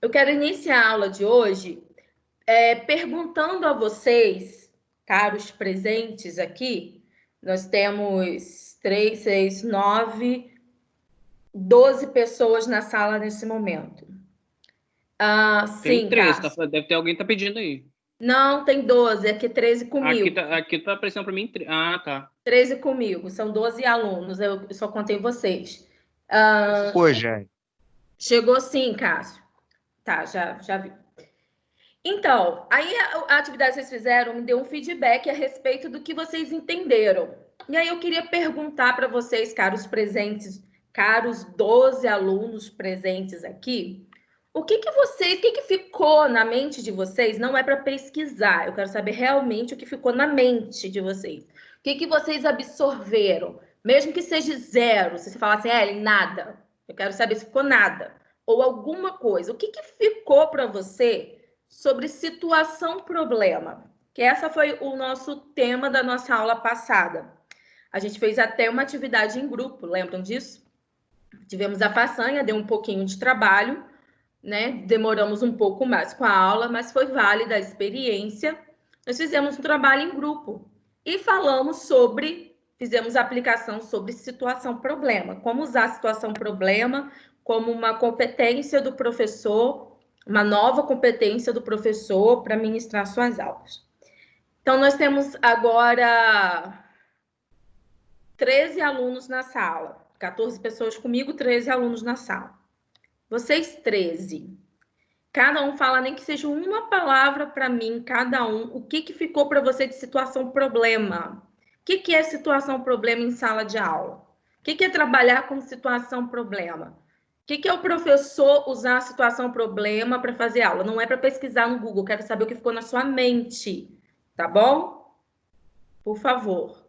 Eu quero iniciar a aula de hoje perguntando a vocês, caros presentes aqui, nós temos 3, 6, 9, 12 pessoas na sala nesse momento. Tem Sim, 13, Carlos. deve ter alguém que tá pedindo aí. Não, tem 12, aqui 13 comigo. Aqui tá aparecendo para mim. Tá. 13 comigo, são 12 alunos, eu só contei vocês. Pô, Jaime. Chegou sim, Cássio. Tá, já vi. Então, aí a atividade que vocês fizeram me deu um feedback a respeito do que vocês entenderam. E aí eu queria perguntar para vocês, caros presentes, caros 12 alunos presentes aqui, o que ficou na mente de vocês? Não é para pesquisar, eu quero saber realmente o que ficou na mente de vocês. O que vocês absorveram? Mesmo que seja zero, se você falar assim, nada. Eu quero saber se ficou nada. Ou alguma coisa. O que ficou para você sobre situação-problema? Que essa foi o nosso tema da nossa aula passada. A gente fez até uma atividade em grupo, lembram disso? Tivemos a façanha, deu um pouquinho de trabalho, né? Demoramos um pouco mais com a aula, mas foi válida a experiência. Nós fizemos um trabalho em grupo e fizemos a aplicação sobre situação-problema, como usar a situação-problema como uma competência do professor, uma nova competência do professor para ministrar suas aulas. Então, nós temos agora 13 alunos na sala, 14 pessoas comigo, 13 alunos na sala. Vocês 13, cada um fala nem que seja uma palavra para mim, cada um, o que ficou para você de situação-problema? O que é situação-problema em sala de aula? O que é trabalhar com situação-problema? O que é o professor usar a situação-problema para fazer aula? Não é para pesquisar no Google, quero saber o que ficou na sua mente, tá bom? Por favor.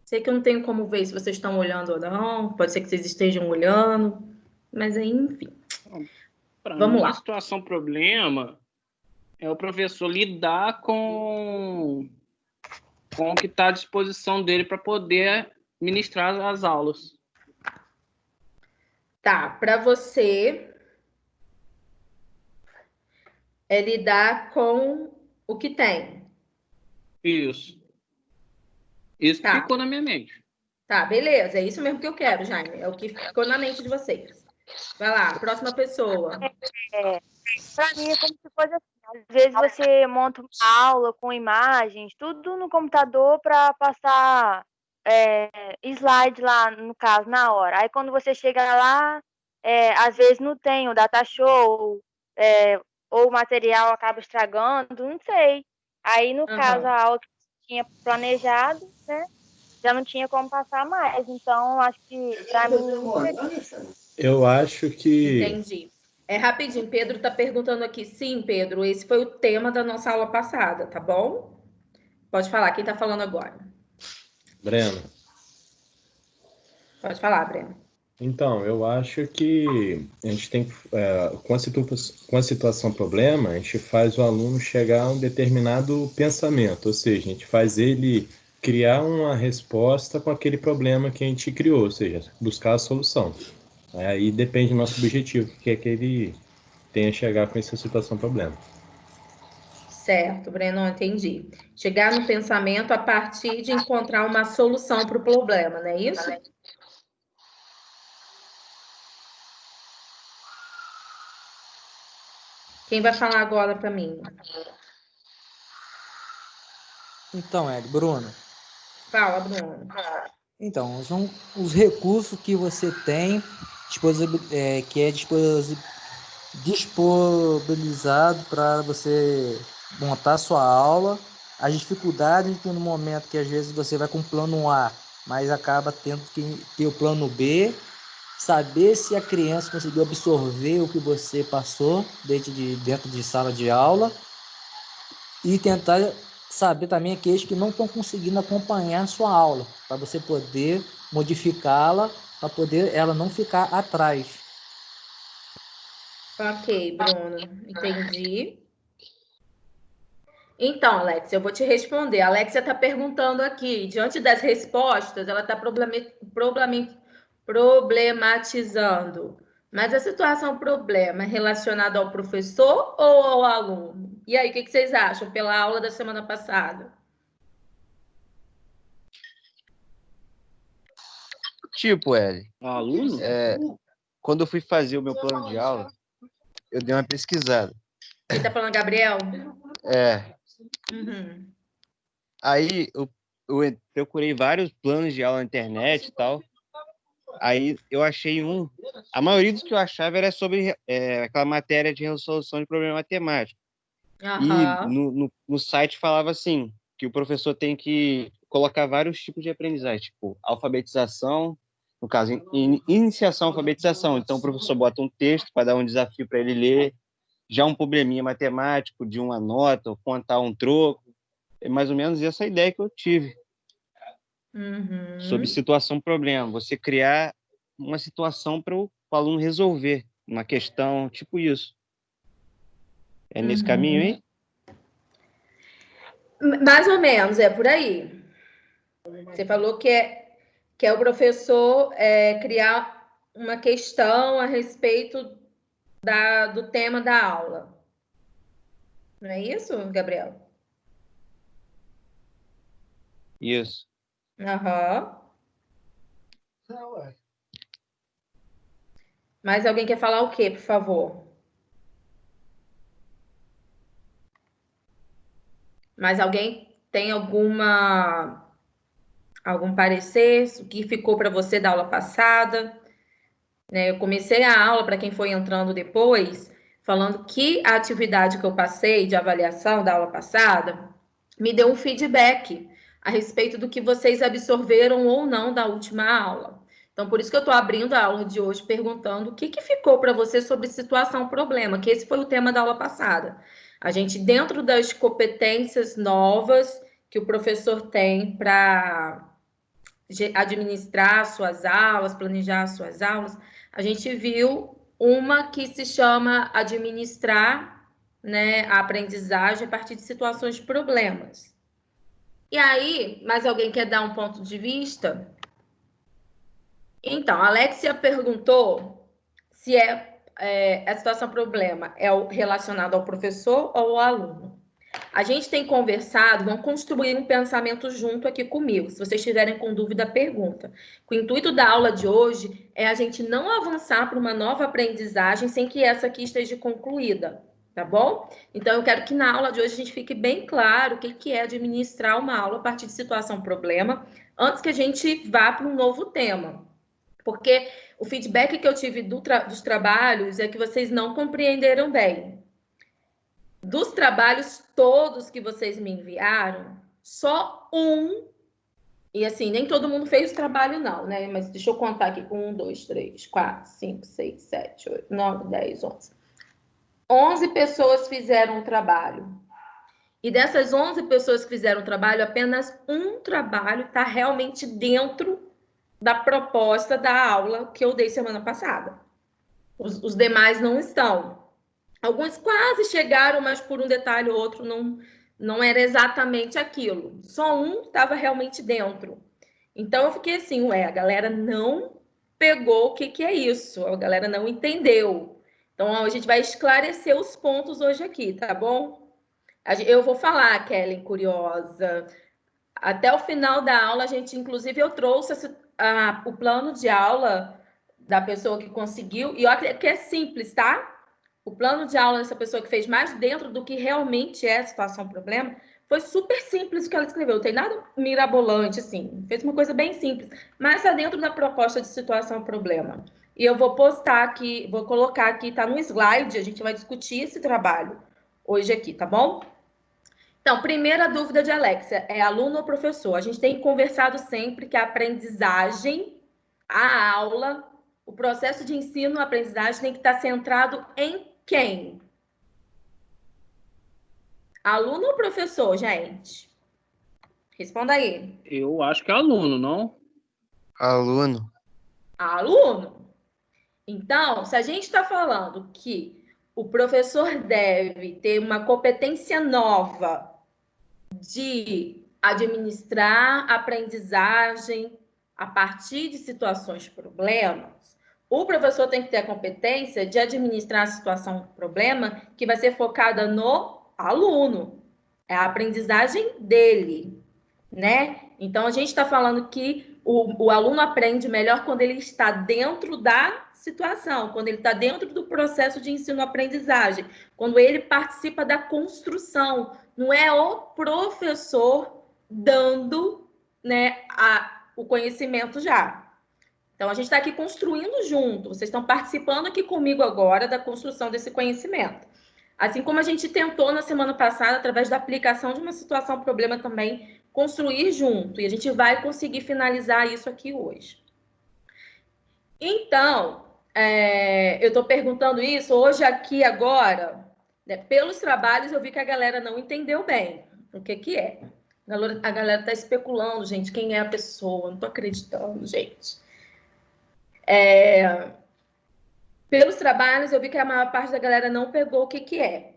Sei que eu não tenho como ver se vocês estão olhando ou não, pode ser que vocês estejam olhando, mas aí, enfim. Vamos lá. A situação problema é o professor lidar com o que está à disposição dele para poder ministrar as aulas. Tá, para você é lidar com o que tem. Isso. Isso Tá. ficou na minha mente. Tá, beleza. É isso mesmo que eu quero, Jaime. É o que ficou na mente de vocês. Vai lá, próxima pessoa. Para mim é como se fosse assim. Às vezes você monta uma aula com imagens, tudo no computador para passar slide lá, no caso, na hora. Aí quando você chega lá, às vezes não tem o data show, ou o material acaba estragando, não sei. Aí, no caso, a aula que tinha planejado, né, já não tinha como passar mais. Então, acho que para mim... Eu acho que... Entendi. Rapidinho, Pedro está perguntando aqui. Sim, Pedro, esse foi o tema da nossa aula passada, tá bom? Pode falar, quem está falando agora? Breno. Pode falar, Breno. Então, eu acho que a gente tem, com a situação problema, a gente faz o aluno chegar a um determinado pensamento, ou seja, a gente faz ele criar uma resposta com aquele problema que a gente criou, ou seja, buscar a solução. Aí depende do nosso objetivo, que é que ele tenha chegar com essa situação problema. Certo, Breno, entendi. Chegar no pensamento a partir de encontrar uma solução para o problema, não é isso? Quem vai falar agora para mim? Então, Bruno. Fala, Bruno. Então, são os recursos que você tem que é disponibilizado para você montar sua aula, as dificuldades que no momento que às vezes você vai com o plano A, mas acaba tendo que ter o plano B, saber se a criança conseguiu absorver o que você passou dentro de sala de aula e tentar saber também aqueles que não estão conseguindo acompanhar a sua aula, para você poder modificá-la, para poder ela não ficar atrás. Ok, Bruno, entendi. Então, Alex, eu vou te responder. A Alexia está perguntando aqui, diante das respostas, ela está problematizando. Mas a situação problema é relacionada ao professor ou ao aluno? E aí, o que vocês acham pela aula da semana passada? Tipo, Eli, Aluno? quando eu fui fazer o meu plano de aula, eu dei uma pesquisada. Quem tá falando, Gabriel? Uhum. Aí eu procurei vários planos de aula na internet e tal. Aí eu achei um. A maioria dos que eu achava era sobre aquela matéria de resolução de problema matemático. E no site falava assim, que o professor tem que colocar vários tipos de aprendizagem, tipo alfabetização, no caso, iniciação à alfabetização. Então o professor bota um texto para dar um desafio para ele ler, já um probleminha matemático de uma nota, ou contar um troco. É mais ou menos essa ideia que eu tive sobre situação-problema. Você criar uma situação para o aluno resolver uma questão, tipo isso. É nesse caminho aí? Mais ou menos, é por aí. Você falou que é o professor criar uma questão a respeito do tema da aula. Não é isso, Gabriel? Isso. Mais alguém quer falar o quê, por favor? Mais alguém tem algum parecer? O que ficou para você da aula passada? Eu comecei a aula, para quem foi entrando depois, falando que a atividade que eu passei de avaliação da aula passada me deu um feedback a respeito do que vocês absorveram ou não da última aula. Então, por isso que eu estou abrindo a aula de hoje perguntando o que ficou para você sobre situação-problema, que esse foi o tema da aula passada. A gente, dentro das competências novas que o professor tem para administrar suas aulas, planejar suas aulas, a gente viu uma que se chama administrar, a aprendizagem a partir de situações de problemas. E aí, mais alguém quer dar um ponto de vista? Então, a Alexia perguntou se a situação problema é relacionada ao professor ou ao aluno. A gente tem conversado, vão construir um pensamento junto aqui comigo. Se vocês tiverem com dúvida, pergunta. O intuito da aula de hoje é a gente não avançar para uma nova aprendizagem sem que essa aqui esteja concluída, tá bom? Então, eu quero que na aula de hoje a gente fique bem claro o que é administrar uma aula a partir de situação-problema, antes que a gente vá para um novo tema. Porque o feedback que eu tive dos trabalhos é que vocês não compreenderam bem. Dos trabalhos todos que vocês me enviaram, só um, e assim, nem todo mundo fez o trabalho não, né? Mas deixa eu contar aqui, 1, 2, 3, 4, 5, 6, 7, 8, 9, 10, 11. 11 pessoas fizeram o trabalho. E dessas 11 pessoas que fizeram o trabalho, apenas um trabalho está realmente dentro da proposta da aula que eu dei semana passada. Os demais não estão. Alguns quase chegaram, mas por um detalhe ou outro não era exatamente aquilo. Só um estava realmente dentro. Então eu fiquei assim, a galera não pegou o que é isso, a galera não entendeu. Então a gente vai esclarecer os pontos hoje aqui, tá bom? Eu vou falar, Kellen, curiosa. Até o final da aula, inclusive, eu trouxe o plano de aula da pessoa que conseguiu, e olha que é simples, tá? O plano de aula dessa pessoa que fez mais dentro do que realmente é a situação-problema, foi super simples o que ela escreveu. Não tem nada mirabolante, assim. Fez uma coisa bem simples, mas está dentro da proposta de situação-problema. E eu vou postar aqui, vou colocar aqui, tá no slide, a gente vai discutir esse trabalho hoje aqui, tá bom? Então, primeira dúvida de Alexia, é aluno ou professor? A gente tem conversado sempre que a aprendizagem, a aula, o processo de ensino, a aprendizagem tem que estar centrado em quem? Aluno ou professor, gente? Responda aí. Eu acho que é aluno, não? Aluno. Aluno. Então, se a gente está falando que o professor deve ter uma competência nova de administrar a aprendizagem a partir de situações problemas, O professor tem que ter a competência de administrar a situação, problema, que vai ser focada no aluno. É a aprendizagem dele, né? Então, a gente está falando que o aluno aprende melhor quando ele está dentro da situação, quando ele está dentro do processo de ensino-aprendizagem, quando ele participa da construção. Não é o professor dando, né, o conhecimento já. Então, a gente está aqui construindo junto. Vocês estão participando aqui comigo agora da construção desse conhecimento. Assim como a gente tentou na semana passada, através da aplicação de uma situação, problema também, construir junto. E a gente vai conseguir finalizar isso aqui hoje. Então, eu estou perguntando isso hoje aqui agora, né, pelos trabalhos eu vi que a galera não entendeu bem o que é. A galera está especulando, gente, quem é a pessoa. Não estou acreditando, gente. Pelos trabalhos, eu vi que a maior parte da galera não pegou o que é.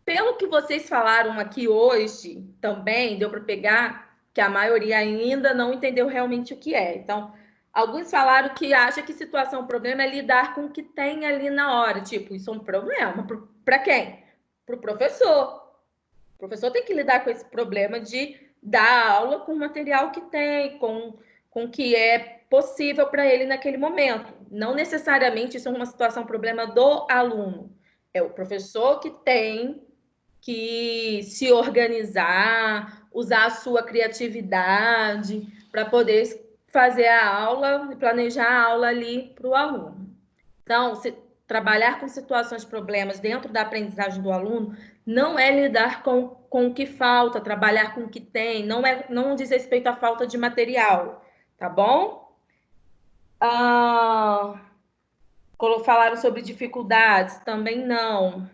Pelo que vocês falaram aqui hoje, também deu para pegar que a maioria ainda não entendeu realmente o que é. Então, alguns falaram que acham que situação, problema é lidar com o que tem ali na hora. Tipo, isso é um problema. Para quem? Para o professor. O professor tem que lidar com esse problema de dar aula com o material que tem, com o que é possível para ele naquele momento. Não necessariamente isso é uma situação, problema do aluno. É o professor que tem que se organizar, usar a sua criatividade para poder fazer a aula, planejar a aula ali para o aluno. Então, trabalhar com situações, problemas dentro da aprendizagem do aluno não é lidar com o que falta, trabalhar com o que tem, não diz respeito à falta de material, tá bom? Falaram sobre dificuldades, também não.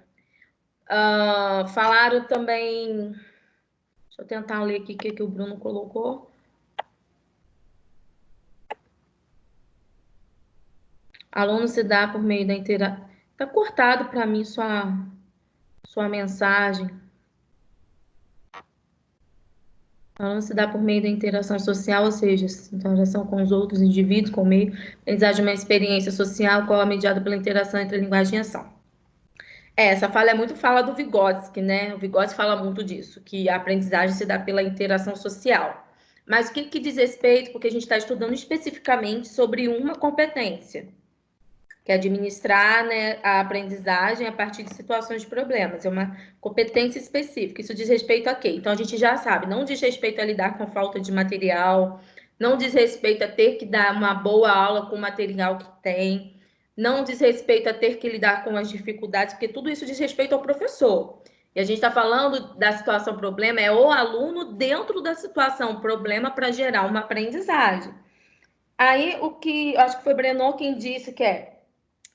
Falaram também... Deixa eu tentar ler aqui o que o Bruno colocou. Aluno se dá por meio da interação... Está cortado para mim sua mensagem. Aluno se dá por meio da interação social, ou seja, interação com os outros indivíduos, com o meio, aprendizagem de uma experiência social, qual é mediada pela interação entre linguagem e ação. Essa fala é muito fala do Vygotsky, né? O Vygotsky fala muito disso, que a aprendizagem se dá pela interação social. Mas o que diz respeito, porque a gente está estudando especificamente sobre uma competência, que é administrar, né, a aprendizagem a partir de situações de problemas. É uma competência específica. Isso diz respeito a quê? Então, a gente já sabe, não diz respeito a lidar com falta de material, não diz respeito a ter que dar uma boa aula com o material que tem, não diz respeito a ter que lidar com as dificuldades, porque tudo isso diz respeito ao professor. E a gente está falando da situação problema, é o aluno dentro da situação problema para gerar uma aprendizagem. Aí, o que acho que foi Brenon quem disse que é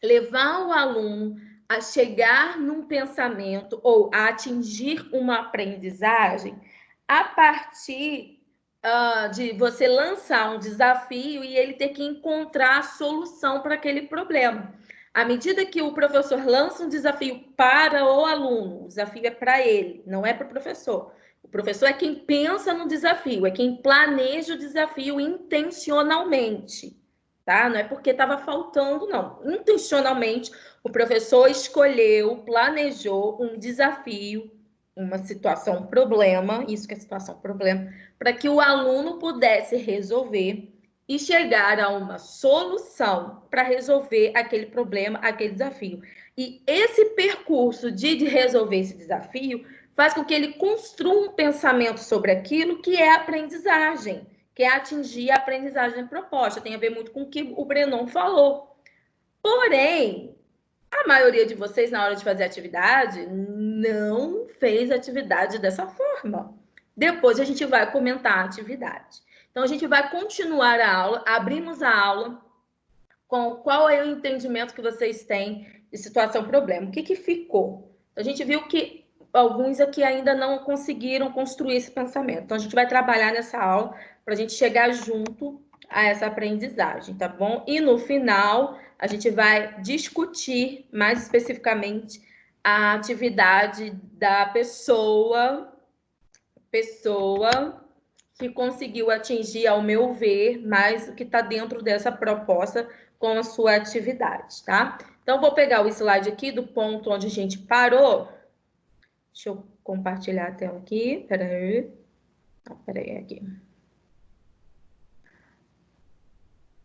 levar o aluno a chegar num pensamento ou a atingir uma aprendizagem a partir de você lançar um desafio e ele ter que encontrar a solução para aquele problema. À medida que o professor lança um desafio para o aluno, o desafio é para ele, não é para o professor. O professor é quem pensa no desafio, é quem planeja o desafio intencionalmente. Tá? Não é porque estava faltando, não. Intencionalmente, o professor escolheu, planejou um desafio, uma situação problema, isso que é situação problema, para que o aluno pudesse resolver e chegar a uma solução para resolver aquele problema, aquele desafio. E esse percurso de resolver esse desafio faz com que ele construa um pensamento sobre aquilo que é a aprendizagem, que é atingir a aprendizagem proposta. Tem a ver muito com o que o Brenon falou. Porém, a maioria de vocês, na hora de fazer atividade, não fez atividade dessa forma. Depois a gente vai comentar a atividade. Então, a gente vai continuar a aula, abrimos a aula com qual é o entendimento que vocês têm de situação-problema. O que ficou? A gente viu que alguns aqui ainda não conseguiram construir esse pensamento. Então, a gente vai trabalhar nessa aula para a gente chegar junto a essa aprendizagem, tá bom? E no final, a gente vai discutir mais especificamente a atividade da pessoa que conseguiu atingir, ao meu ver, mais o que está dentro dessa proposta com a sua atividade, tá? Então, vou pegar o slide aqui do ponto onde a gente parou. Deixa eu compartilhar a tela aqui. Peraí. Peraí, aqui.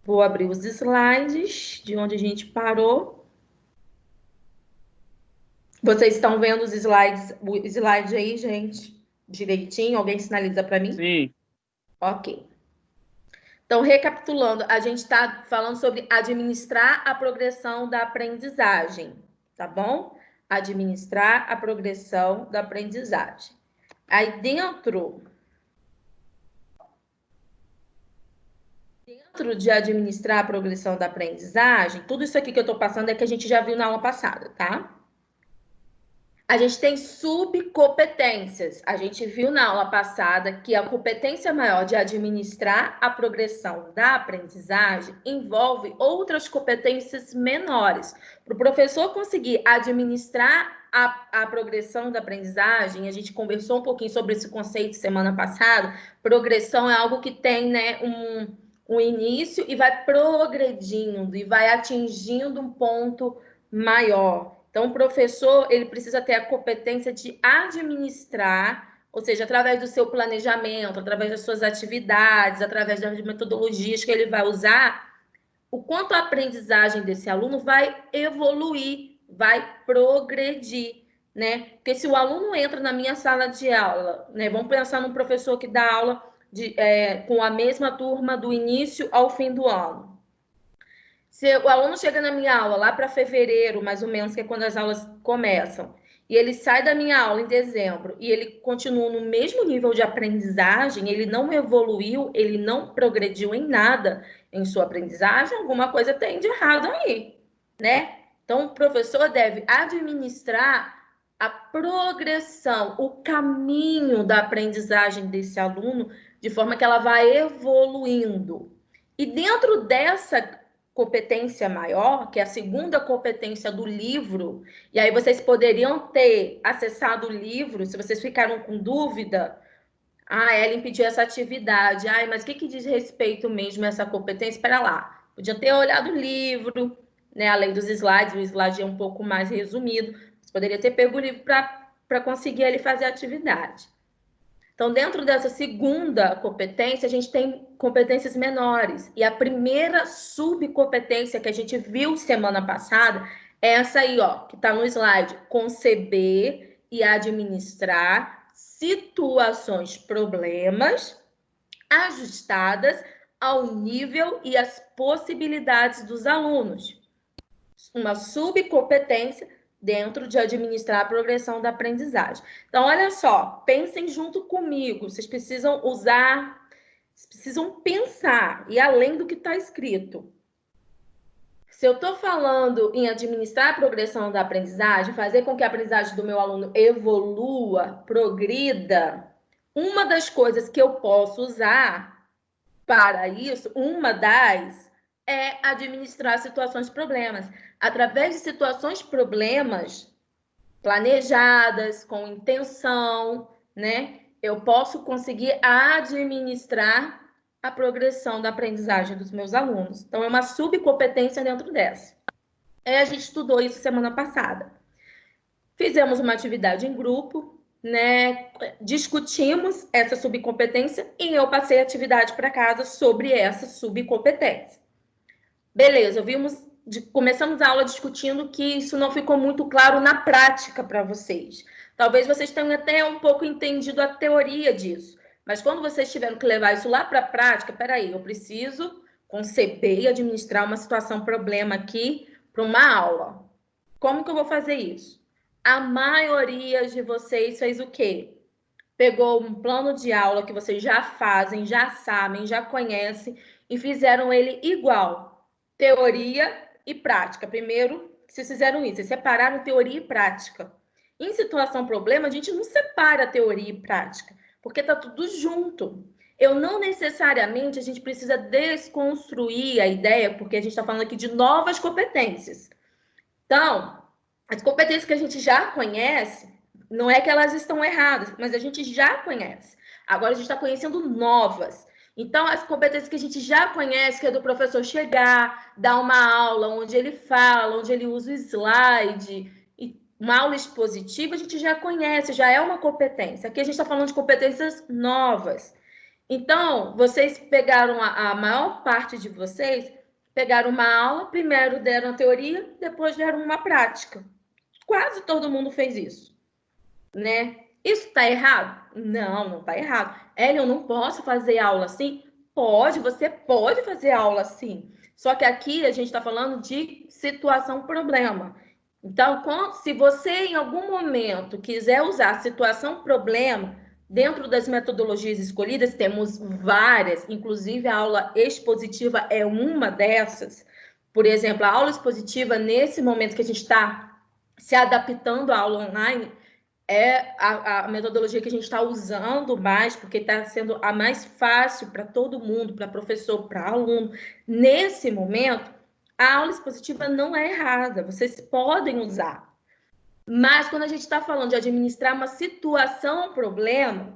Vou abrir os slides de onde a gente parou. Vocês estão vendo os slides, o slide aí, gente? Direitinho? Alguém sinaliza para mim? Sim. Ok. Então, recapitulando, a gente está falando sobre administrar a progressão da aprendizagem, tá bom? Administrar a progressão da aprendizagem. Aí, dentro de administrar a progressão da aprendizagem, tudo isso aqui que eu estou passando é que a gente já viu na aula passada, tá? A gente tem subcompetências. A gente viu na aula passada que a competência maior de administrar a progressão da aprendizagem envolve outras competências menores. Para o professor conseguir administrar a progressão da aprendizagem, a gente conversou um pouquinho sobre esse conceito semana passada. Progressão é algo que tem, né, um início e vai progredindo e vai atingindo um ponto maior. Então, o professor, ele precisa ter a competência de administrar, ou seja, através do seu planejamento, através das suas atividades, através das metodologias que ele vai usar, o quanto a aprendizagem desse aluno vai evoluir, vai progredir, né? Porque se o aluno entra na minha sala de aula, né? Vamos pensar num professor que dá aula com a mesma turma do início ao fim do ano. Se o aluno chega na minha aula lá para fevereiro, mais ou menos, que é quando as aulas começam, e ele sai da minha aula em dezembro e ele continua no mesmo nível de aprendizagem, ele não evoluiu, ele não progrediu em nada em sua aprendizagem, alguma coisa tem de errado aí, né? Então, o professor deve administrar a progressão, o caminho da aprendizagem desse aluno, de forma que ela vai evoluindo. E dentro dessa competência maior, que é a segunda competência do livro, e aí vocês poderiam ter acessado o livro, se vocês ficaram com dúvida, Ellen pediu essa atividade, mas o que diz respeito mesmo a essa competência? Espera lá, podia ter olhado o livro, né, além dos slides, o slide é um pouco mais resumido, você poderia ter pego o livro para conseguir ali fazer a atividade. Então, dentro dessa segunda competência, a gente tem competências menores. E a primeira subcompetência que a gente viu semana passada é essa aí, ó, que está no slide. Conceber e administrar situações, problemas ajustadas ao nível e às possibilidades dos alunos. Uma subcompetência dentro de administrar a progressão da aprendizagem. Então, olha só, pensem junto comigo, vocês precisam pensar, e além do que está escrito. Se eu estou falando em administrar a progressão da aprendizagem, fazer com que a aprendizagem do meu aluno evolua, progrida, uma das coisas que eu posso usar para isso, é administrar situações problemas. Através de situações problemas planejadas, com intenção, né? Eu posso conseguir administrar a progressão da aprendizagem dos meus alunos. Então, é uma subcompetência dentro dessa. A gente estudou isso semana passada. Fizemos uma atividade em grupo, né? Discutimos essa subcompetência e eu passei a atividade para casa sobre essa subcompetência. Beleza, começamos a aula discutindo que isso não ficou muito claro na prática para vocês. Talvez vocês tenham até um pouco entendido a teoria disso, mas quando vocês tiveram que levar isso lá para a prática, peraí, eu preciso conceber e administrar uma situação problema aqui para uma aula. Como que eu vou fazer isso? A maioria de vocês fez o quê? Pegou um plano de aula que vocês já fazem, já sabem, já conhecem e fizeram ele igual. Teoria e prática. Primeiro, vocês fizeram isso, vocês separaram teoria e prática. Em situação problema, a gente não separa teoria e prática, porque tá tudo junto. Não necessariamente a gente precisa desconstruir a ideia, porque a gente está falando aqui de novas competências. Então, as competências que a gente já conhece, não é que elas estão erradas, mas a gente já conhece. Agora a gente está conhecendo novas. Então, as competências que a gente já conhece, que é do professor chegar, dar uma aula onde ele fala, onde ele usa o slide, e uma aula expositiva, a gente já conhece, já é uma competência. Aqui a gente está falando de competências novas. Então, vocês pegaram, a maior parte de vocês, pegaram uma aula, primeiro deram a teoria, depois deram uma prática. Quase todo mundo fez isso, né? Isso está errado? Não, não está errado. Ellen, eu não posso fazer aula assim? Pode, você pode fazer aula assim. Só que aqui a gente está falando de situação-problema. Então, se você em algum momento quiser usar situação-problema, dentro das metodologias escolhidas, temos várias, inclusive a aula expositiva é uma dessas. Por exemplo, a aula expositiva, nesse momento que a gente está se adaptando à aula online, é a metodologia que a gente está usando mais, porque está sendo a mais fácil para todo mundo, para professor, para aluno. Nesse momento, a aula expositiva não é errada, vocês podem usar. Mas quando a gente está falando de administrar uma situação, um problema,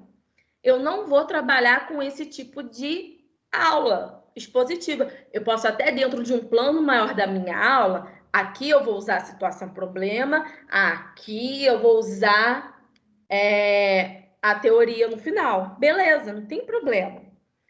eu não vou trabalhar com esse tipo de aula expositiva. Eu posso até, dentro de um plano maior da minha aula, aqui eu vou usar a situação-problema, aqui eu vou usar a teoria no final. Beleza, não tem problema.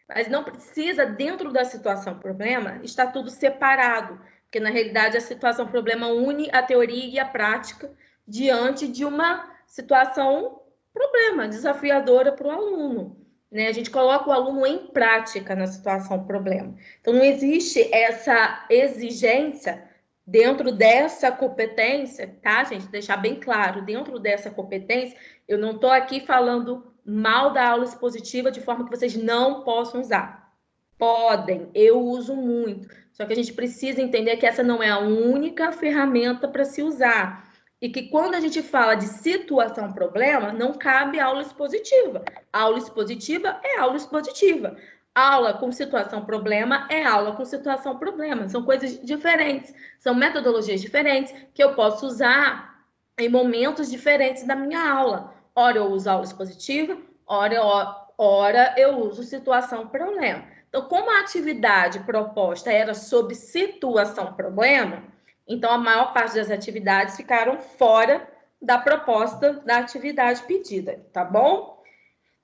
Mas não precisa, dentro da situação-problema, estar tudo separado. Porque, na realidade, a situação-problema une a teoria e a prática diante de uma situação-problema desafiadora para o aluno. Né? A gente coloca o aluno em prática na situação-problema. Então, não existe essa exigência dentro dessa competência, tá, gente? Deixar bem claro, dentro dessa competência, eu não estou aqui falando mal da aula expositiva de forma que vocês não possam usar. Podem, eu uso muito. Só que a gente precisa entender que essa não é a única ferramenta para se usar. E que quando a gente fala de situação-problema, não cabe aula expositiva. A aula expositiva é aula expositiva. Aula com situação-problema é aula com situação-problema. São coisas diferentes, são metodologias diferentes que eu posso usar em momentos diferentes da minha aula. Ora eu uso aula expositiva, ora eu uso situação-problema. Então, como a atividade proposta era sobre situação-problema, então a maior parte das atividades ficaram fora da proposta da atividade pedida, tá bom?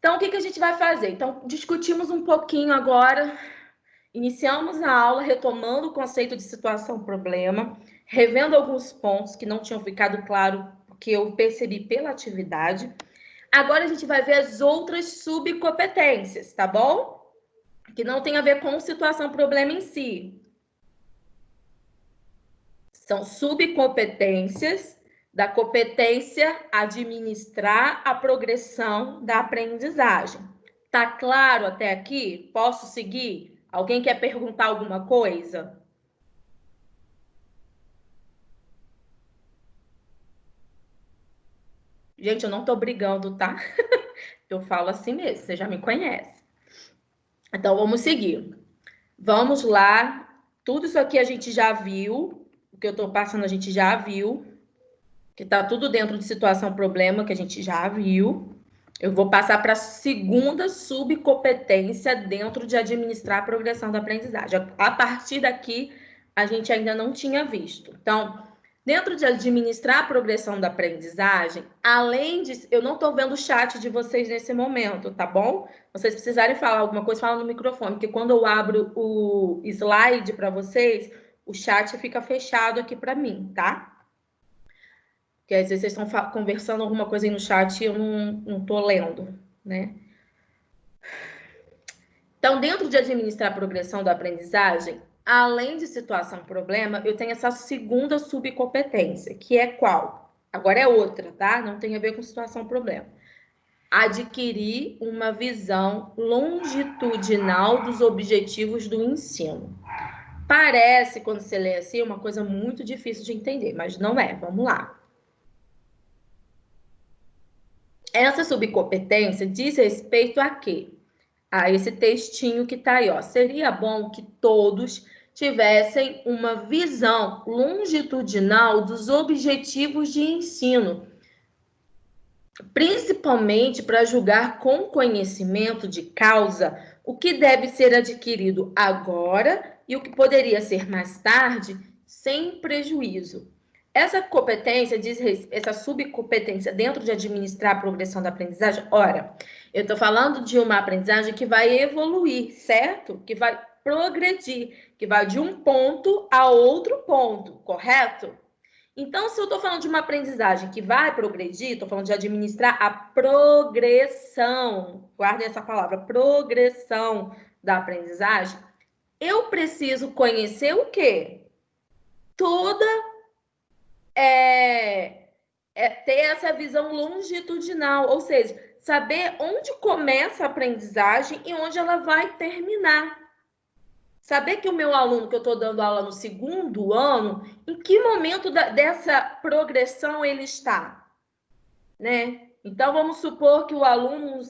Então, o que a gente vai fazer? Então, discutimos um pouquinho agora, iniciamos a aula retomando o conceito de situação-problema, revendo alguns pontos que não tinham ficado claro, que eu percebi pela atividade. Agora a gente vai ver as outras subcompetências, tá bom? Que não tem a ver com situação-problema em si. São subcompetências da competência administrar a progressão da aprendizagem. Tá claro até aqui? Posso seguir? Alguém quer perguntar alguma coisa? Gente, eu não tô brigando, tá? Eu falo assim mesmo, você já me conhece. Então, vamos seguir. Vamos lá. Tudo isso aqui a gente já viu. O que eu tô passando a gente já viu. Que tá tudo dentro de situação-problema, que a gente já viu. Eu vou passar para a segunda subcompetência dentro de administrar a progressão da aprendizagem. A partir daqui, a gente ainda não tinha visto. Então, dentro de administrar a progressão da aprendizagem, além de... Eu não estou vendo o chat de vocês nesse momento, tá bom? Vocês precisarem falar alguma coisa, fala no microfone, porque quando eu abro o slide para vocês, o chat fica fechado aqui para mim, tá? Porque às vezes vocês estão conversando alguma coisa aí no chat e eu não estou lendo, né? Então, dentro de administrar a progressão da aprendizagem, além de situação-problema, eu tenho essa segunda subcompetência, que é qual? Agora é outra, tá? Não tem a ver com situação-problema. Adquirir uma visão longitudinal dos objetivos do ensino. Parece, quando você lê assim, uma coisa muito difícil de entender, mas não é. Vamos lá. Essa subcompetência diz respeito a quê? A esse textinho que tá aí, ó. Seria bom que todos tivessem uma visão longitudinal dos objetivos de ensino, principalmente para julgar com conhecimento de causa o que deve ser adquirido agora e o que poderia ser mais tarde, sem prejuízo. Essa competência, essa subcompetência dentro de administrar a progressão da aprendizagem, ora, eu estou falando de uma aprendizagem que vai evoluir, certo? Que vai progredir, que vai de um ponto a outro ponto, correto? Então, se eu estou falando de uma aprendizagem que vai progredir, estou falando de administrar a progressão, guardem essa palavra, progressão da aprendizagem, eu preciso conhecer o quê? Ter essa visão longitudinal, ou seja, saber onde começa a aprendizagem e onde ela vai terminar. Saber que o meu aluno, que eu estou dando aula no segundo ano, em que momento dessa progressão ele está, né? Então, vamos supor que o aluno,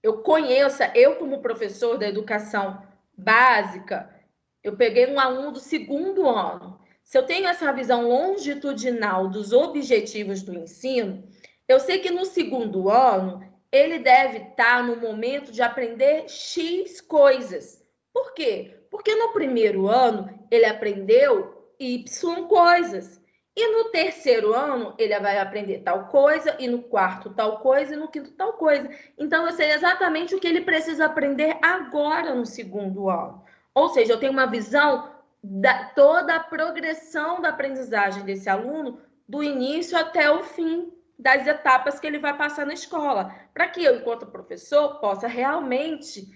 eu como professor da educação básica, eu peguei um aluno do segundo ano. Se eu tenho essa visão longitudinal dos objetivos do ensino, eu sei que no segundo ano ele deve estar no momento de aprender X coisas. Por quê? Porque no primeiro ano ele aprendeu Y coisas. E no terceiro ano ele vai aprender tal coisa, e no quarto tal coisa, e no quinto tal coisa. Então eu sei exatamente o que ele precisa aprender agora no segundo ano. Ou seja, eu tenho uma visão da toda a progressão da aprendizagem desse aluno, do início até o fim das etapas que ele vai passar na escola, para que eu, enquanto professor, possa realmente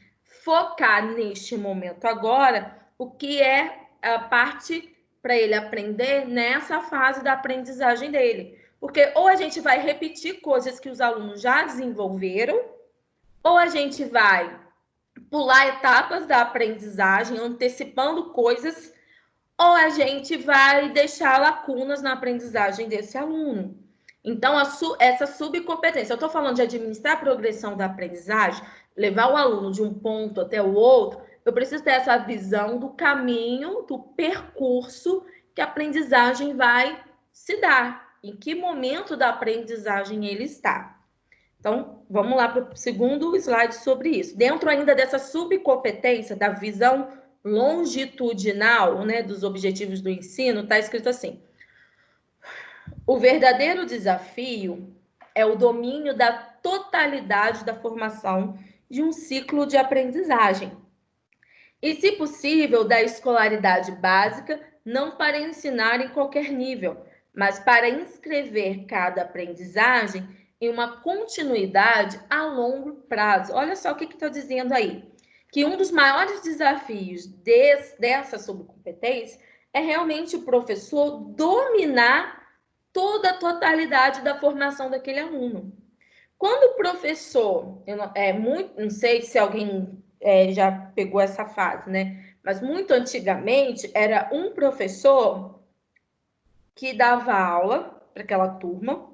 focar neste momento agora o que é a parte para ele aprender nessa fase da aprendizagem dele. Porque ou a gente vai repetir coisas que os alunos já desenvolveram, ou a gente vai pular etapas da aprendizagem, antecipando coisas, ou a gente vai deixar lacunas na aprendizagem desse aluno. Então, essa subcompetência, eu estou falando de administrar a progressão da aprendizagem, levar o aluno de um ponto até o outro, eu preciso ter essa visão do caminho, do percurso que a aprendizagem vai se dar, em que momento da aprendizagem ele está. Então, vamos lá para o segundo slide sobre isso. Dentro ainda dessa subcompetência, da visão longitudinal, né, dos objetivos do ensino, está escrito assim: o verdadeiro desafio é o domínio da totalidade da formação de um ciclo de aprendizagem. E, se possível, da escolaridade básica, não para ensinar em qualquer nível, mas para inscrever cada aprendizagem em uma continuidade a longo prazo. Olha só o que está dizendo aí. Que um dos maiores desafios dessa subcompetência é realmente o professor dominar toda a totalidade da formação daquele aluno. Quando o professor, não sei se alguém já pegou essa fase, né? Mas muito antigamente era um professor que dava aula para aquela turma,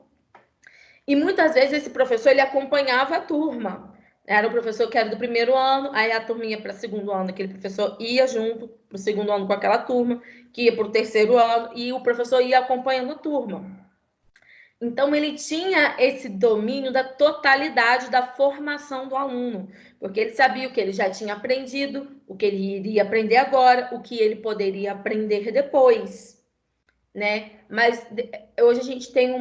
e muitas vezes esse professor ele acompanhava a turma. Era o professor que era do primeiro ano, aí a turma ia para o segundo ano, aquele professor ia junto para o segundo ano com aquela turma, que ia para o terceiro ano, e o professor ia acompanhando a turma. Então, ele tinha esse domínio da totalidade da formação do aluno, porque ele sabia o que ele já tinha aprendido, o que ele iria aprender agora, o que ele poderia aprender depois, né? Mas hoje a gente tem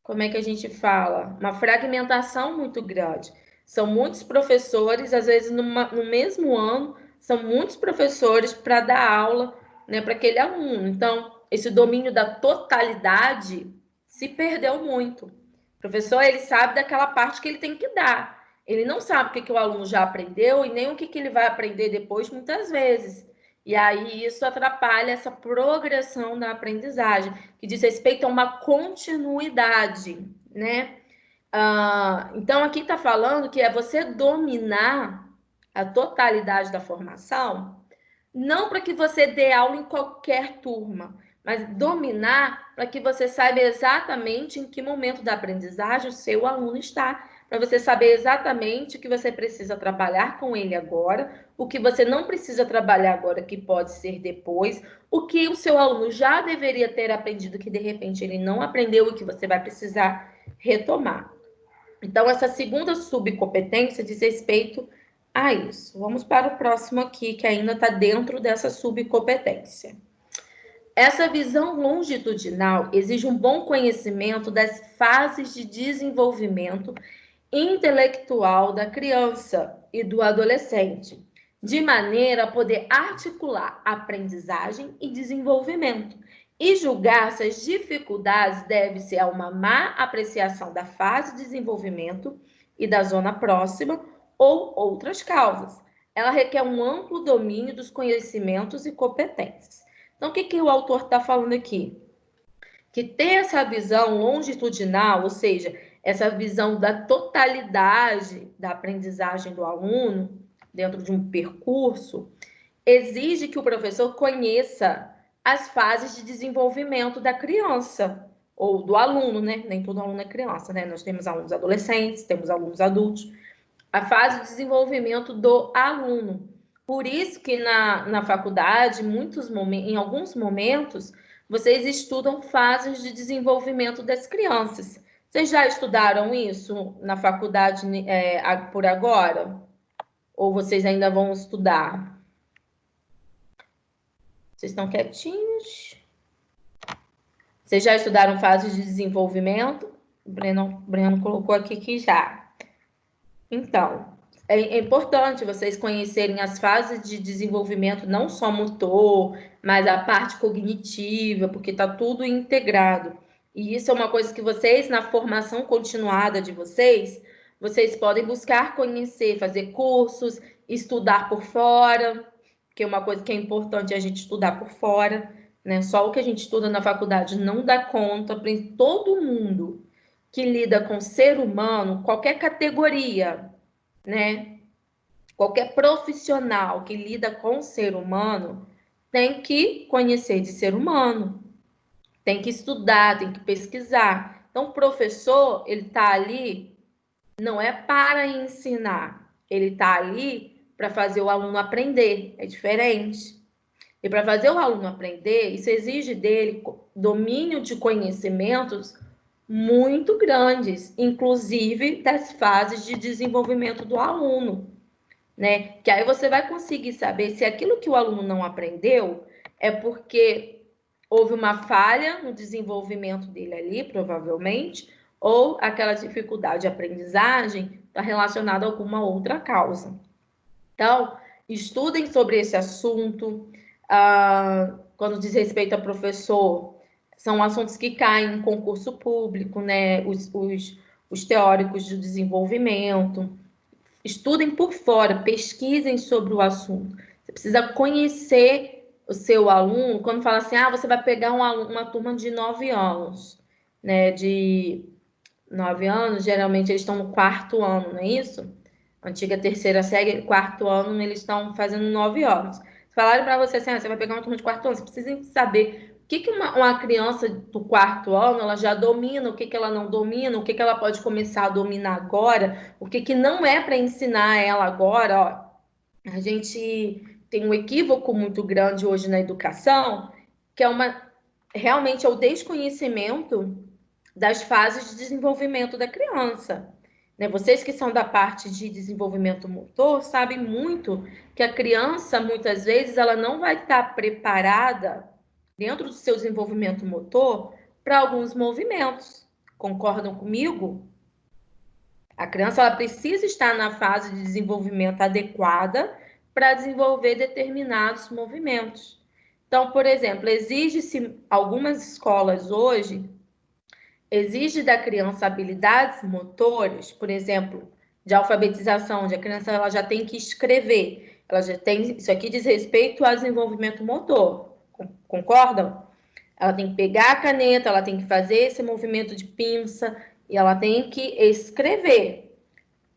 como é que a gente fala? Uma fragmentação muito grande. São muitos professores, às vezes no mesmo ano, são muitos professores para dar aula, né, para aquele aluno. Então, esse domínio da totalidade se perdeu muito. O professor, ele sabe daquela parte que ele tem que dar. Ele não sabe o que o aluno já aprendeu e nem o que ele vai aprender depois, muitas vezes. E aí isso atrapalha essa progressão da aprendizagem, que diz respeito a uma continuidade, né? Então, aqui está falando que é você dominar a totalidade da formação, não para que você dê aula em qualquer turma, mas dominar para que você saiba exatamente em que momento da aprendizagem o seu aluno está, para você saber exatamente o que você precisa trabalhar com ele agora, o que você não precisa trabalhar agora, que pode ser depois, o que o seu aluno já deveria ter aprendido, que de repente ele não aprendeu e que você vai precisar retomar. Então, essa segunda subcompetência diz respeito a isso. Vamos para o próximo aqui, que ainda está dentro dessa subcompetência. Essa visão longitudinal exige um bom conhecimento das fases de desenvolvimento intelectual da criança e do adolescente, de maneira a poder articular aprendizagem e desenvolvimento. E julgar se as dificuldades deve-se a uma má apreciação da fase de desenvolvimento e da zona próxima ou outras causas. Ela requer um amplo domínio dos conhecimentos e competências. Então, o que o autor está falando aqui? Que ter essa visão longitudinal, ou seja, essa visão da totalidade da aprendizagem do aluno dentro de um percurso, exige que o professor conheça as fases de desenvolvimento da criança, ou do aluno, né? Nem todo aluno é criança, né? Nós temos alunos adolescentes, temos alunos adultos. A fase de desenvolvimento do aluno. Por isso que na faculdade, em alguns momentos, vocês estudam fases de desenvolvimento das crianças. Vocês já estudaram isso na faculdade por agora? Ou vocês ainda vão estudar? Vocês estão quietinhos? Vocês já estudaram fases de desenvolvimento? O Breno colocou aqui que já. Então, é importante vocês conhecerem as fases de desenvolvimento, não só motor, mas a parte cognitiva, porque está tudo integrado. E isso é uma coisa que vocês, na formação continuada de vocês podem buscar conhecer, fazer cursos, estudar por fora, que é uma coisa que é importante a gente estudar por fora, né? Só o que a gente estuda na faculdade não dá conta, para todo mundo que lida com ser humano, qualquer categoria, né? Qualquer profissional que lida com o ser humano tem que conhecer de ser humano, tem que estudar, tem que pesquisar. Então, o professor, ele está ali, não é para ensinar, ele está ali para fazer o aluno aprender, é diferente. E para fazer o aluno aprender, isso exige dele domínio de conhecimentos muito grandes, inclusive das fases de desenvolvimento do aluno, né? Que aí você vai conseguir saber se aquilo que o aluno não aprendeu é porque houve uma falha no desenvolvimento dele ali, provavelmente, ou aquela dificuldade de aprendizagem está relacionada a alguma outra causa. Então, estudem sobre esse assunto. Quando diz respeito a professor, são assuntos que caem em concurso público, né? Os teóricos de desenvolvimento. Estudem por fora, pesquisem sobre o assunto. Você precisa conhecer o seu aluno. Quando fala assim, você vai pegar uma turma de 9 anos, né? De 9 anos, geralmente eles estão no 4º ano, não é isso? Antiga terceira série, 4º ano, eles estão fazendo 9 anos. Se falarem para você assim, você vai pegar uma turma de 4º ano, você precisa saber o que uma criança do 4º ano ela já domina, o que ela não domina, o que ela pode começar a dominar agora, o que não é para ensinar ela agora. Ó. A gente tem um equívoco muito grande hoje na educação, que realmente é o desconhecimento das fases de desenvolvimento da criança. Né? Vocês que são da parte de desenvolvimento motor sabem muito que a criança, muitas vezes, ela não vai estar preparada dentro do seu desenvolvimento motor para alguns movimentos. Concordam comigo? A criança ela precisa estar na fase de desenvolvimento adequada para desenvolver determinados movimentos. Então, por exemplo, exige-se algumas escolas hoje exige da criança habilidades motoras, por exemplo, de alfabetização, onde a criança ela já tem que escrever, ela já tem, isso aqui diz respeito ao desenvolvimento motor, concordam? Ela tem que pegar a caneta, ela tem que fazer esse movimento de pinça e ela tem que escrever.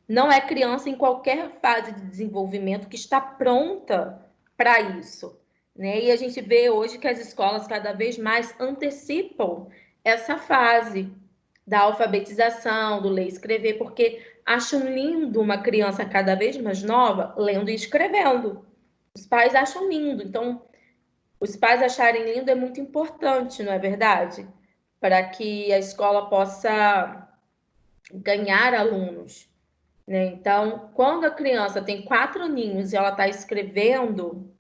Não é criança em qualquer fase de desenvolvimento que está pronta para isso, né? E a gente vê hoje que as escolas cada vez mais antecipam essa fase da alfabetização, do ler e escrever, porque acham lindo uma criança cada vez mais nova lendo e escrevendo. Os pais acham lindo. Então, os pais acharem lindo é muito importante, não é verdade? Para que a escola possa ganhar alunos, né? Então, quando a criança tem 4 aninhos e ela está escrevendo,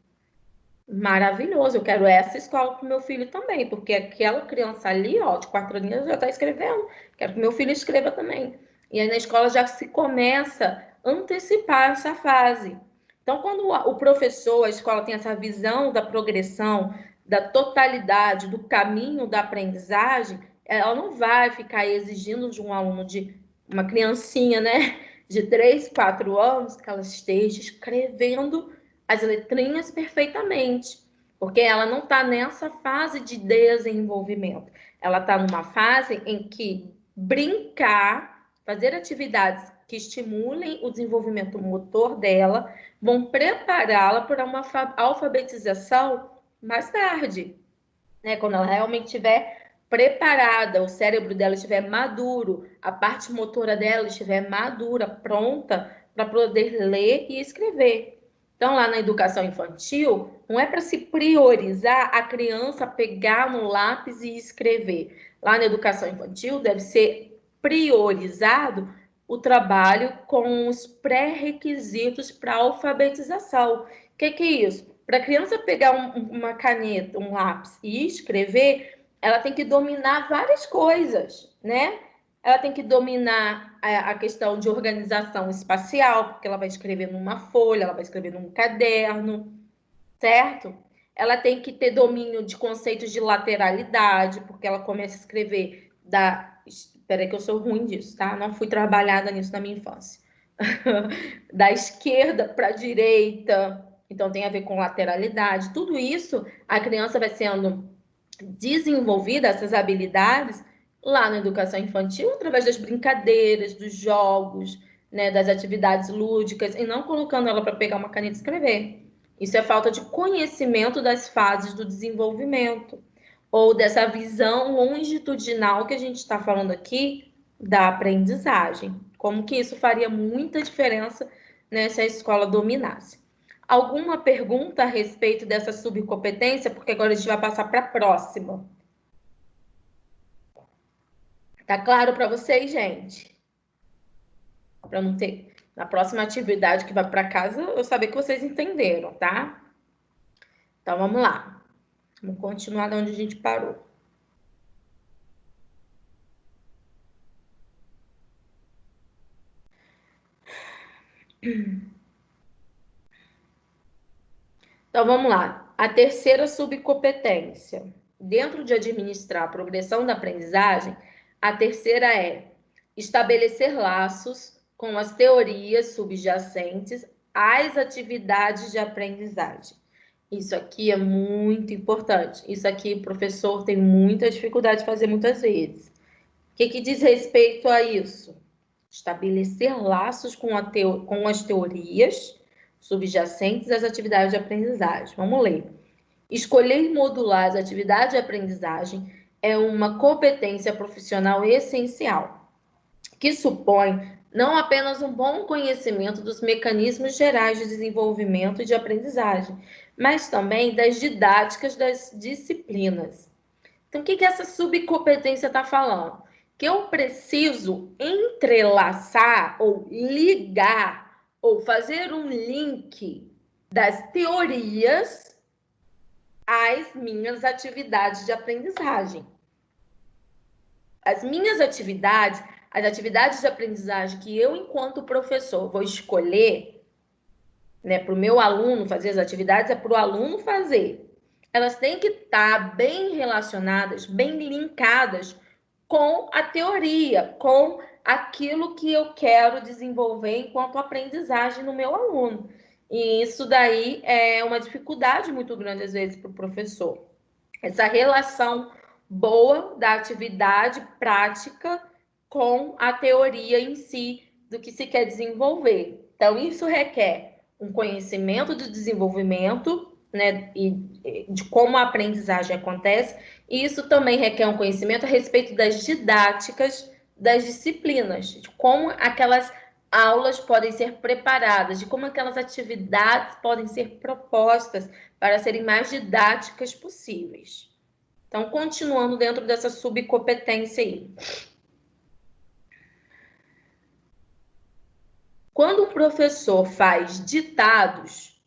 maravilhoso. Eu quero essa escola para o meu filho também, porque aquela criança ali, ó, de 4 aninhos já está escrevendo. Quero que meu filho escreva também. E aí na escola já se começa a antecipar essa fase. Então, quando o professor, a escola tem essa visão da progressão, da totalidade, do caminho da aprendizagem, ela não vai ficar exigindo de um aluno, de uma criancinha, né, de 3, 4 anos, que ela esteja escrevendo as letrinhas perfeitamente, porque ela não está nessa fase de desenvolvimento. Ela está numa fase em que brincar, fazer atividades que estimulem o desenvolvimento motor dela, vão prepará-la para uma alfabetização mais tarde, né? Quando ela realmente estiver preparada, o cérebro dela estiver maduro, a parte motora dela estiver madura, pronta para poder ler e escrever. Então, lá na educação infantil, não é para se priorizar a criança pegar no lápis e escrever. Lá na educação infantil, deve ser priorizado o trabalho com os pré-requisitos para alfabetização. O que é isso? Para a criança pegar uma caneta, um lápis e escrever, ela tem que dominar várias coisas, né? Ela tem que dominar a questão de organização espacial, porque ela vai escrever numa folha, ela vai escrever num caderno, certo? Ela tem que ter domínio de conceitos de lateralidade, porque ela começa a escrever da... Espera que eu sou ruim disso, tá? Não fui trabalhada nisso na minha infância. Da esquerda para a direita, então tem a ver com lateralidade. Tudo isso, a criança vai sendo desenvolvida, essas habilidades, lá na educação infantil, através das brincadeiras, dos jogos, né, das atividades lúdicas, e não colocando ela para pegar uma caneta e escrever. Isso é falta de conhecimento das fases do desenvolvimento, ou dessa visão longitudinal que a gente está falando aqui da aprendizagem. Como que isso faria muita diferença, né, se a escola dominasse. Alguma pergunta a respeito dessa subcompetência? Porque agora a gente vai passar para a próxima. Tá claro para vocês, gente? Para não ter... Na próxima atividade que vai para casa, eu saber que vocês entenderam, tá? Então, vamos lá. Vamos continuar de onde a gente parou. Então, vamos lá. A terceira subcompetência. Dentro de administrar a progressão da aprendizagem, a terceira é estabelecer laços com as teorias subjacentes às atividades de aprendizagem. Isso aqui é muito importante. Isso aqui o professor tem muita dificuldade de fazer muitas vezes. O que diz respeito a isso? Estabelecer laços com as teorias subjacentes às atividades de aprendizagem. Vamos ler. Escolher e modular as atividades de aprendizagem é uma competência profissional essencial, que supõe não apenas um bom conhecimento dos mecanismos gerais de desenvolvimento e de aprendizagem, mas também das didáticas das disciplinas. Então, o que essa subcompetência está falando? Que eu preciso entrelaçar ou ligar ou fazer um link das teorias às minhas atividades de aprendizagem. As minhas atividades, as atividades de aprendizagem que eu, enquanto professor, vou escolher, né, para o meu aluno fazer as atividades, é para o aluno fazer. Elas têm que estar bem relacionadas, bem linkadas com a teoria, com aquilo que eu quero desenvolver enquanto aprendizagem no meu aluno. E isso daí é uma dificuldade muito grande, às vezes, para o professor. Essa relação boa da atividade prática com a teoria em si do que se quer desenvolver. Então, isso requer um conhecimento do desenvolvimento, né, e de como a aprendizagem acontece, e isso também requer um conhecimento a respeito das didáticas das disciplinas, de como aquelas aulas podem ser preparadas, de como aquelas atividades podem ser propostas para serem mais didáticas possíveis. Então, continuando dentro dessa subcompetência aí. Quando o professor faz ditados,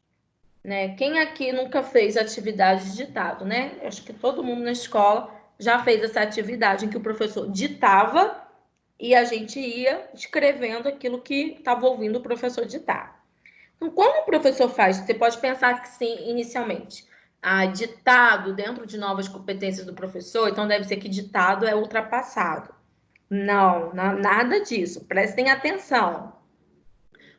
né? Quem aqui nunca fez atividade de ditado, né? Acho que todo mundo na escola já fez essa atividade em que o professor ditava e a gente ia escrevendo aquilo que estava ouvindo o professor ditar. Então, como o professor faz? Você pode pensar que sim, inicialmente. Ditado dentro de novas competências do professor, então deve ser que ditado é ultrapassado. Não, nada disso. Prestem atenção.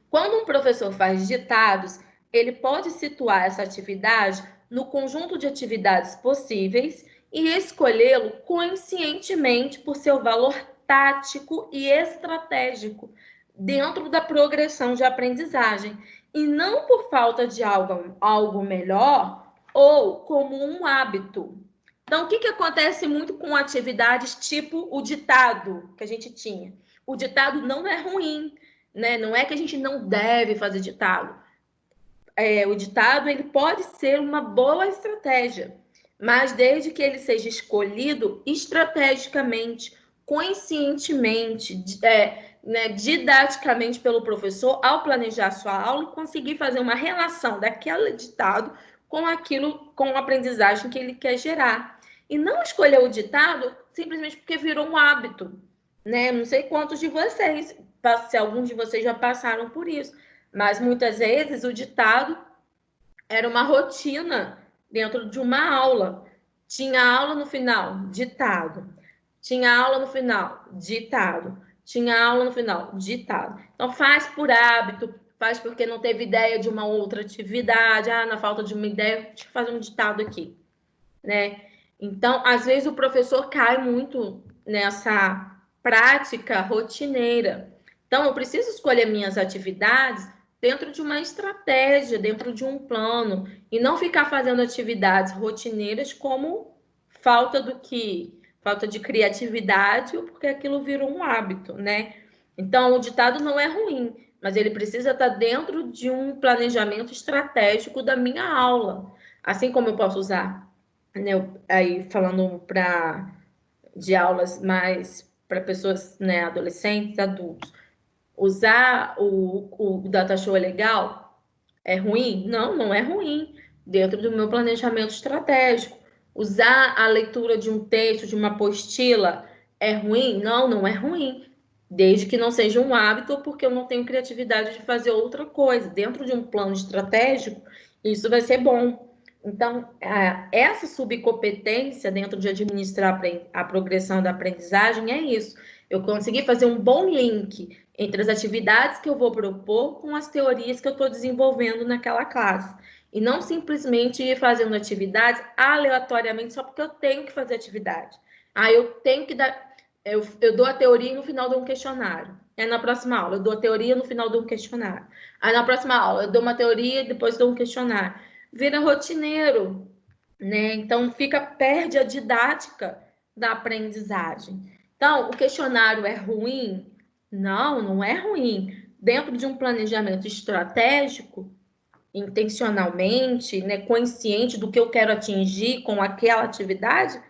Quando um professor faz ditados, ele pode situar essa atividade no conjunto de atividades possíveis e escolhê-lo conscientemente por seu valor tático e estratégico dentro da progressão de aprendizagem, e não por falta de algo melhor ou como um hábito. Então, o que acontece muito com atividades tipo o ditado que a gente tinha? O ditado não é ruim, né? Não é que a gente não deve fazer ditado. O ditado ele pode ser uma boa estratégia, mas desde que ele seja escolhido estrategicamente, conscientemente, né, didaticamente pelo professor, ao planejar sua aula e conseguir fazer uma relação daquele ditado com aquilo, com a aprendizagem que ele quer gerar. E não escolher o ditado simplesmente porque virou um hábito, né? Não sei quantos de vocês, se alguns de vocês já passaram por isso, mas muitas vezes o ditado era uma rotina dentro de uma aula. Tinha aula no final, ditado. Tinha aula no final, ditado. Tinha aula no final, ditado. Então, faz por hábito, faz porque não teve ideia de uma outra atividade. Na falta de uma ideia, deixa eu fazer um ditado aqui, né? Então, às vezes o professor cai muito nessa prática rotineira. Então, eu preciso escolher minhas atividades dentro de uma estratégia, dentro de um plano, e não ficar fazendo atividades rotineiras como falta de criatividade ou porque aquilo virou um hábito, né? Então, o ditado não é ruim, mas ele precisa estar dentro de um planejamento estratégico da minha aula. Assim como eu posso usar, né, aí falando de aulas mais para pessoas, né, adolescentes, adultos, usar o data show é legal? É ruim? Não, não é ruim. Dentro do meu planejamento estratégico. Usar a leitura de um texto, de uma apostila, é ruim? Não, não é ruim. Desde que não seja um hábito, porque eu não tenho criatividade de fazer outra coisa. Dentro de um plano estratégico, isso vai ser bom. Então, essa subcompetência dentro de administrar a progressão da aprendizagem é isso. Eu consegui fazer um bom link entre as atividades que eu vou propor com as teorias que eu estou desenvolvendo naquela classe. E não simplesmente ir fazendo atividades aleatoriamente só porque eu tenho que fazer atividade. Eu tenho que dar... Eu dou a teoria no final de um questionário. Aí na próxima aula eu dou a teoria no final de um questionário. Aí na próxima aula eu dou uma teoria e depois dou um questionário. Vira rotineiro, né? Então perde a didática da aprendizagem. Então, o questionário é ruim? Não, não é ruim. Dentro de um planejamento estratégico, intencionalmente, né, consciente do que eu quero atingir com aquela atividade,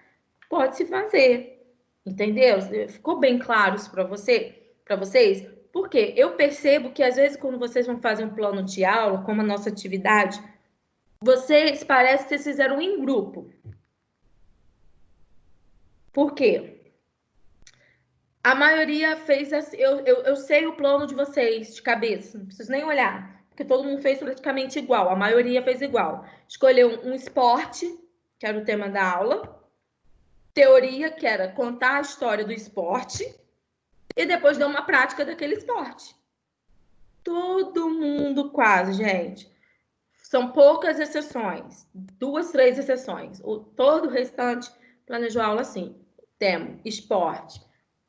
pode se fazer. Entendeu? Ficou bem claro isso para vocês? Porque eu percebo que às vezes quando vocês vão fazer um plano de aula, como a nossa atividade, vocês parece que vocês fizeram em grupo. Por quê? A maioria fez assim, eu sei o plano de vocês de cabeça, não preciso nem olhar, porque todo mundo fez praticamente igual, a maioria fez igual. Escolheu um esporte, que era o tema da aula, teoria, que era contar a história do esporte, e depois dar uma prática daquele esporte. Todo mundo quase, gente. São poucas exceções, 2, 3 exceções. Todo o restante planejou a aula assim. Tema, esporte.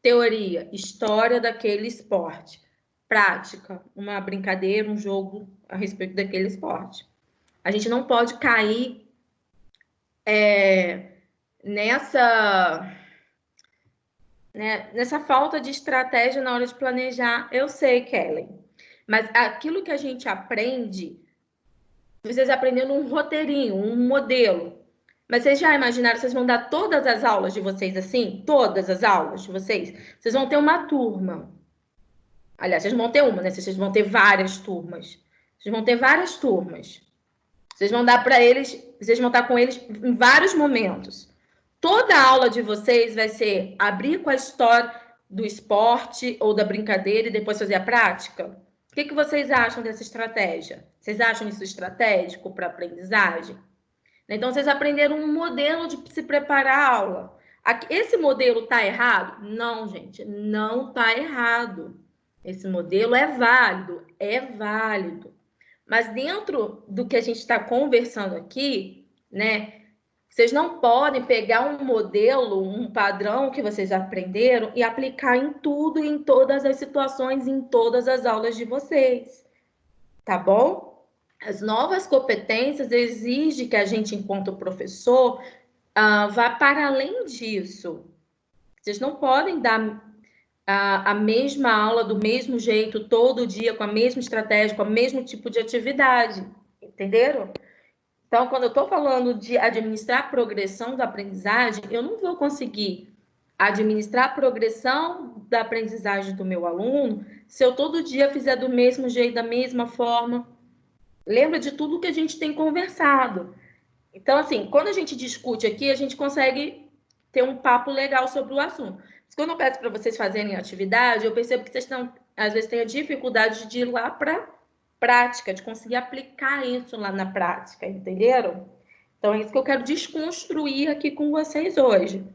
Teoria, história daquele esporte. Prática, uma brincadeira, um jogo a respeito daquele esporte. A gente não pode cair nessa falta de estratégia na hora de planejar. Eu sei, Kellen, mas aquilo que a gente aprende, vocês aprenderam um roteirinho, um modelo. Mas vocês já imaginaram, vocês vão dar todas as aulas de vocês assim? Todas as aulas de vocês? Vocês vão ter uma turma. Aliás, vocês vão ter uma, né? Vocês vão ter várias turmas. Vocês vão ter várias turmas. Vocês vão dar para eles, vocês vão estar com eles em vários momentos. Toda a aula de vocês vai ser abrir com a história do esporte ou da brincadeira e depois fazer a prática? O que vocês acham dessa estratégia? Vocês acham isso estratégico para a aprendizagem? Então, vocês aprenderam um modelo de se preparar a aula. Esse modelo está errado? Não, gente, não está errado. Esse modelo é válido, é válido. Mas dentro do que a gente está conversando aqui, né? Vocês não podem pegar um modelo, um padrão que vocês aprenderam e aplicar em tudo, em todas as situações, em todas as aulas de vocês. Tá bom? As novas competências exigem que a gente, enquanto professor, vá para além disso. Vocês não podem dar a mesma aula do mesmo jeito, todo dia, com a mesma estratégia, com o mesmo tipo de atividade. Entenderam? Então, quando eu estou falando de administrar a progressão da aprendizagem, eu não vou conseguir administrar a progressão da aprendizagem do meu aluno se eu todo dia fizer do mesmo jeito, da mesma forma. Lembra de tudo que a gente tem conversado. Então, assim, quando a gente discute aqui, a gente consegue ter um papo legal sobre o assunto. Mas quando eu peço para vocês fazerem atividade, eu percebo que vocês estão, às vezes, têm a dificuldade de ir lá para prática, de conseguir aplicar isso lá na prática, entenderam? Então, é isso que eu quero desconstruir aqui com vocês hoje.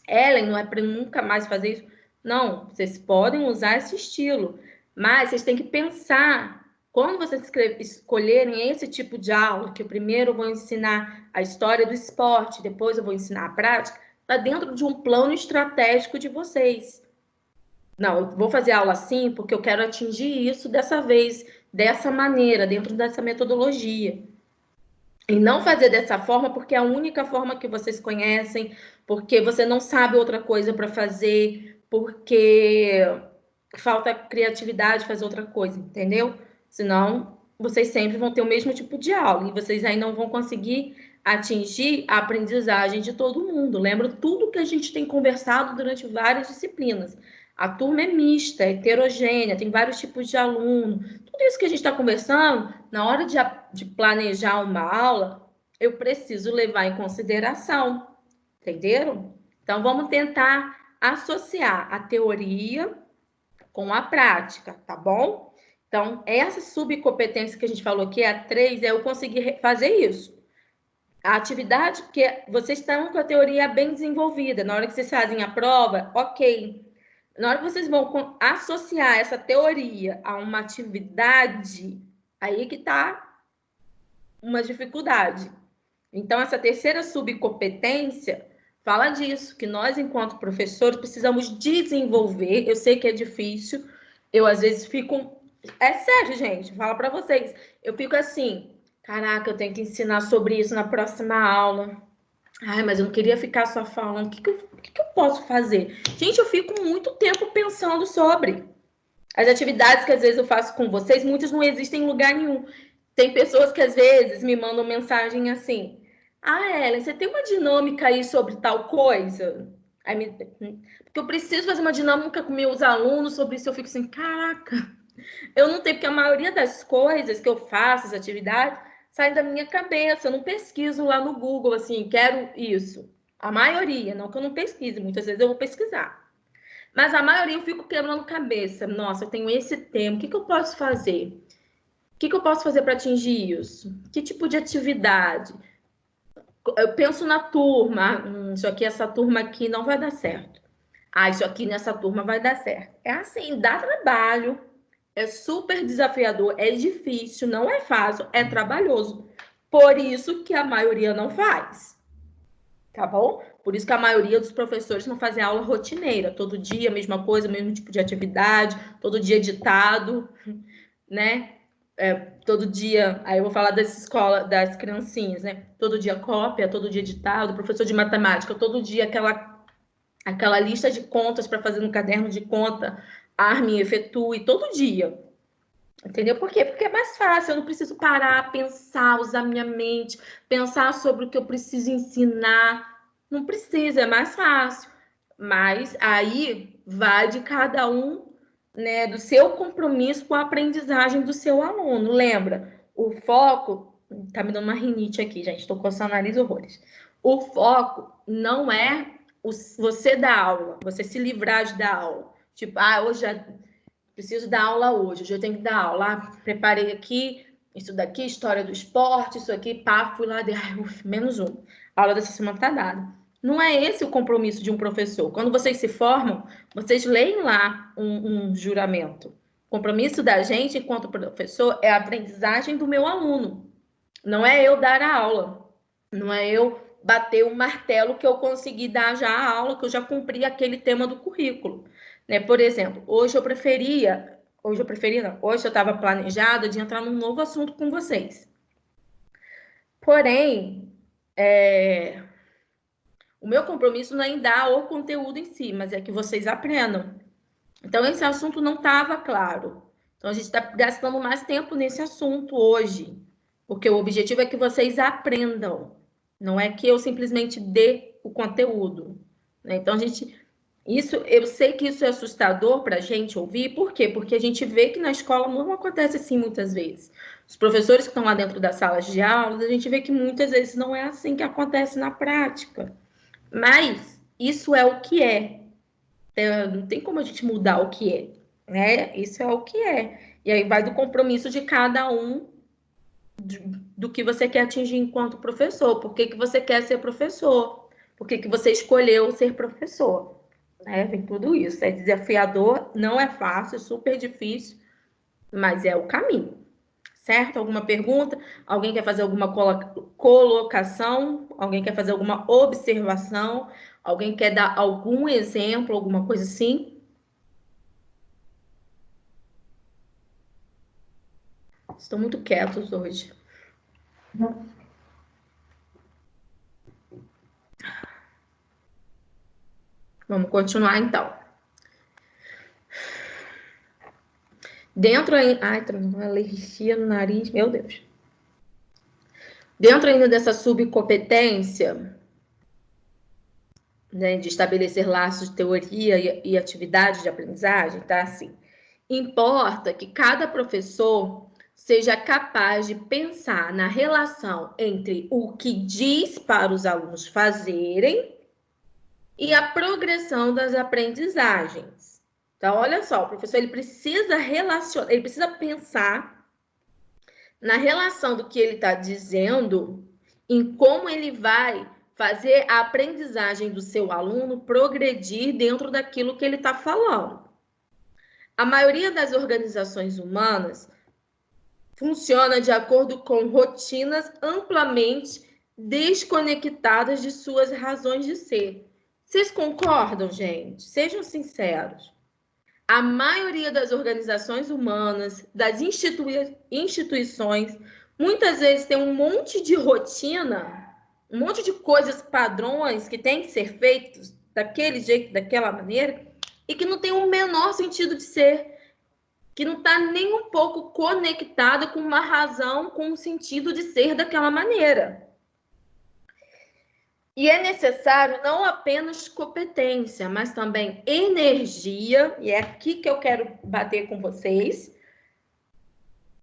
Ellen, não é para nunca mais fazer isso? Não, vocês podem usar esse estilo, mas vocês têm que pensar, quando vocês escolherem esse tipo de aula, que eu primeiro vou ensinar a história do esporte, depois eu vou ensinar a prática, está dentro de um plano estratégico de vocês. Não, eu vou fazer aula assim porque eu quero atingir isso dessa vez, dessa maneira, dentro dessa metodologia. E não fazer dessa forma porque é a única forma que vocês conhecem, porque você não sabe outra coisa para fazer, porque falta criatividade fazer outra coisa, entendeu? Senão, vocês sempre vão ter o mesmo tipo de aula e vocês aí não vão conseguir atingir a aprendizagem de todo mundo. Lembra tudo que a gente tem conversado durante várias disciplinas. A turma é mista, é heterogênea, tem vários tipos de aluno. Tudo isso que a gente está conversando, na hora de planejar uma aula, eu preciso levar em consideração. Entenderam? Então, vamos tentar associar a teoria com a prática, tá bom? Então, essa subcompetência que a gente falou aqui, a 3, é eu conseguir fazer isso. A atividade, porque vocês estão com a teoria bem desenvolvida, na hora que vocês fazem a prova, ok. Na hora que vocês vão associar essa teoria a uma atividade, aí que está uma dificuldade. Então, essa terceira subcompetência fala disso, que nós, enquanto professores, precisamos desenvolver. Eu sei que é difícil, eu às vezes fico... É sério, gente, falo para vocês. Eu fico assim, caraca, eu tenho que ensinar sobre isso na próxima aula. Ai, mas eu não queria ficar só falando. O que eu posso fazer? Gente, eu fico muito tempo pensando sobre. As atividades que às vezes eu faço com vocês, muitas não existem em lugar nenhum. Tem pessoas que às vezes me mandam mensagem assim: Ellen, você tem uma dinâmica aí sobre tal coisa? Porque eu preciso fazer uma dinâmica com meus alunos sobre isso. Eu fico assim, caraca, eu não tenho, porque a maioria das coisas que eu faço, as atividades, sai da minha cabeça. Eu não pesquiso lá no Google, assim, quero isso. A maioria, não que eu não pesquise, muitas vezes eu vou pesquisar. Mas a maioria eu fico quebrando cabeça. Nossa, eu tenho esse tema, o que eu posso fazer? O que eu posso fazer para atingir isso? Que tipo de atividade? Eu penso na turma, isso aqui, essa turma aqui não vai dar certo. Isso aqui nessa turma vai dar certo. É assim, dá trabalho, é super desafiador, é difícil, não é fácil, é trabalhoso. Por isso que a maioria não faz, tá bom? Por isso que a maioria dos professores não fazem aula rotineira, todo dia, mesma coisa, mesmo tipo de atividade, todo dia ditado, né? Todo dia, aí eu vou falar dessa escola, das criancinhas, né? Todo dia cópia, todo dia ditado, professor de matemática, todo dia aquela lista de contas para fazer no caderno de conta, arme, efetue, todo dia. Entendeu? Por quê? Porque é mais fácil, eu não preciso parar, pensar, usar minha mente, pensar sobre o que eu preciso ensinar. Não precisa, é mais fácil. Mas aí vai de cada um né, do seu compromisso com a aprendizagem do seu aluno. Lembra, o foco... Tá me dando uma rinite aqui, gente. Estou coçando o nariz horrores. O foco não é você dar aula, você se livrar de dar aula. Tipo, hoje preciso dar aula hoje eu tenho que dar aula. Preparei aqui, isso daqui, história do esporte, isso aqui, pá, fui lá, menos um. A aula dessa semana tá dada. Não é esse o compromisso de um professor. Quando vocês se formam, vocês leem lá um juramento. O compromisso da gente, enquanto professor, é a aprendizagem do meu aluno. Não é eu dar a aula. Não é eu bater o martelo que eu consegui dar já a aula, que eu já cumpri aquele tema do currículo. Né? Por exemplo, hoje eu estava planejada de entrar num novo assunto com vocês. Porém, o meu compromisso não é em dar o conteúdo em si, mas é que vocês aprendam. Então, esse assunto não estava claro. Então, a gente está gastando mais tempo nesse assunto hoje, porque o objetivo é que vocês aprendam, não é que eu simplesmente dê o conteúdo. Né? Então, eu sei que isso é assustador para a gente ouvir, por quê? Porque a gente vê que na escola não acontece assim muitas vezes. Os professores que estão lá dentro das salas de aula, a gente vê que muitas vezes não é assim que acontece na prática. Mas isso é o que é. Não tem como a gente mudar o que é, né? Isso é o que é. E aí vai do compromisso de cada um do que você quer atingir enquanto professor. Por que você quer ser professor? Por que você escolheu ser professor? Vem tudo isso. É desafiador, não é fácil, é super difícil, mas é o caminho. Certo? Alguma pergunta? Alguém quer fazer alguma colocação? Alguém quer fazer alguma observação? Alguém quer dar algum exemplo, alguma coisa assim? Estão muito quietos hoje. Vamos continuar, então. Dentro aí... Ai, uma alergia no nariz, meu Deus. Dentro ainda dessa subcompetência, né, de estabelecer laços de teoria e atividade de aprendizagem, tá? Assim, importa que cada professor seja capaz de pensar na relação entre o que diz para os alunos fazerem e a progressão das aprendizagens. Então, olha só, o professor ele precisa pensar na relação do que ele está dizendo, em como ele vai fazer a aprendizagem do seu aluno progredir dentro daquilo que ele está falando. A maioria das organizações humanas funciona de acordo com rotinas amplamente desconectadas de suas razões de ser. Vocês concordam, gente? Sejam sinceros. A maioria das organizações humanas, das instituições, muitas vezes tem um monte de rotina, um monte de coisas, padrões que têm que ser feitos daquele jeito, daquela maneira, e que não tem o menor sentido de ser, que não está nem um pouco conectada com uma razão, com um sentido de ser daquela maneira. E é necessário não apenas competência, mas também energia, e é aqui que eu quero bater com vocês,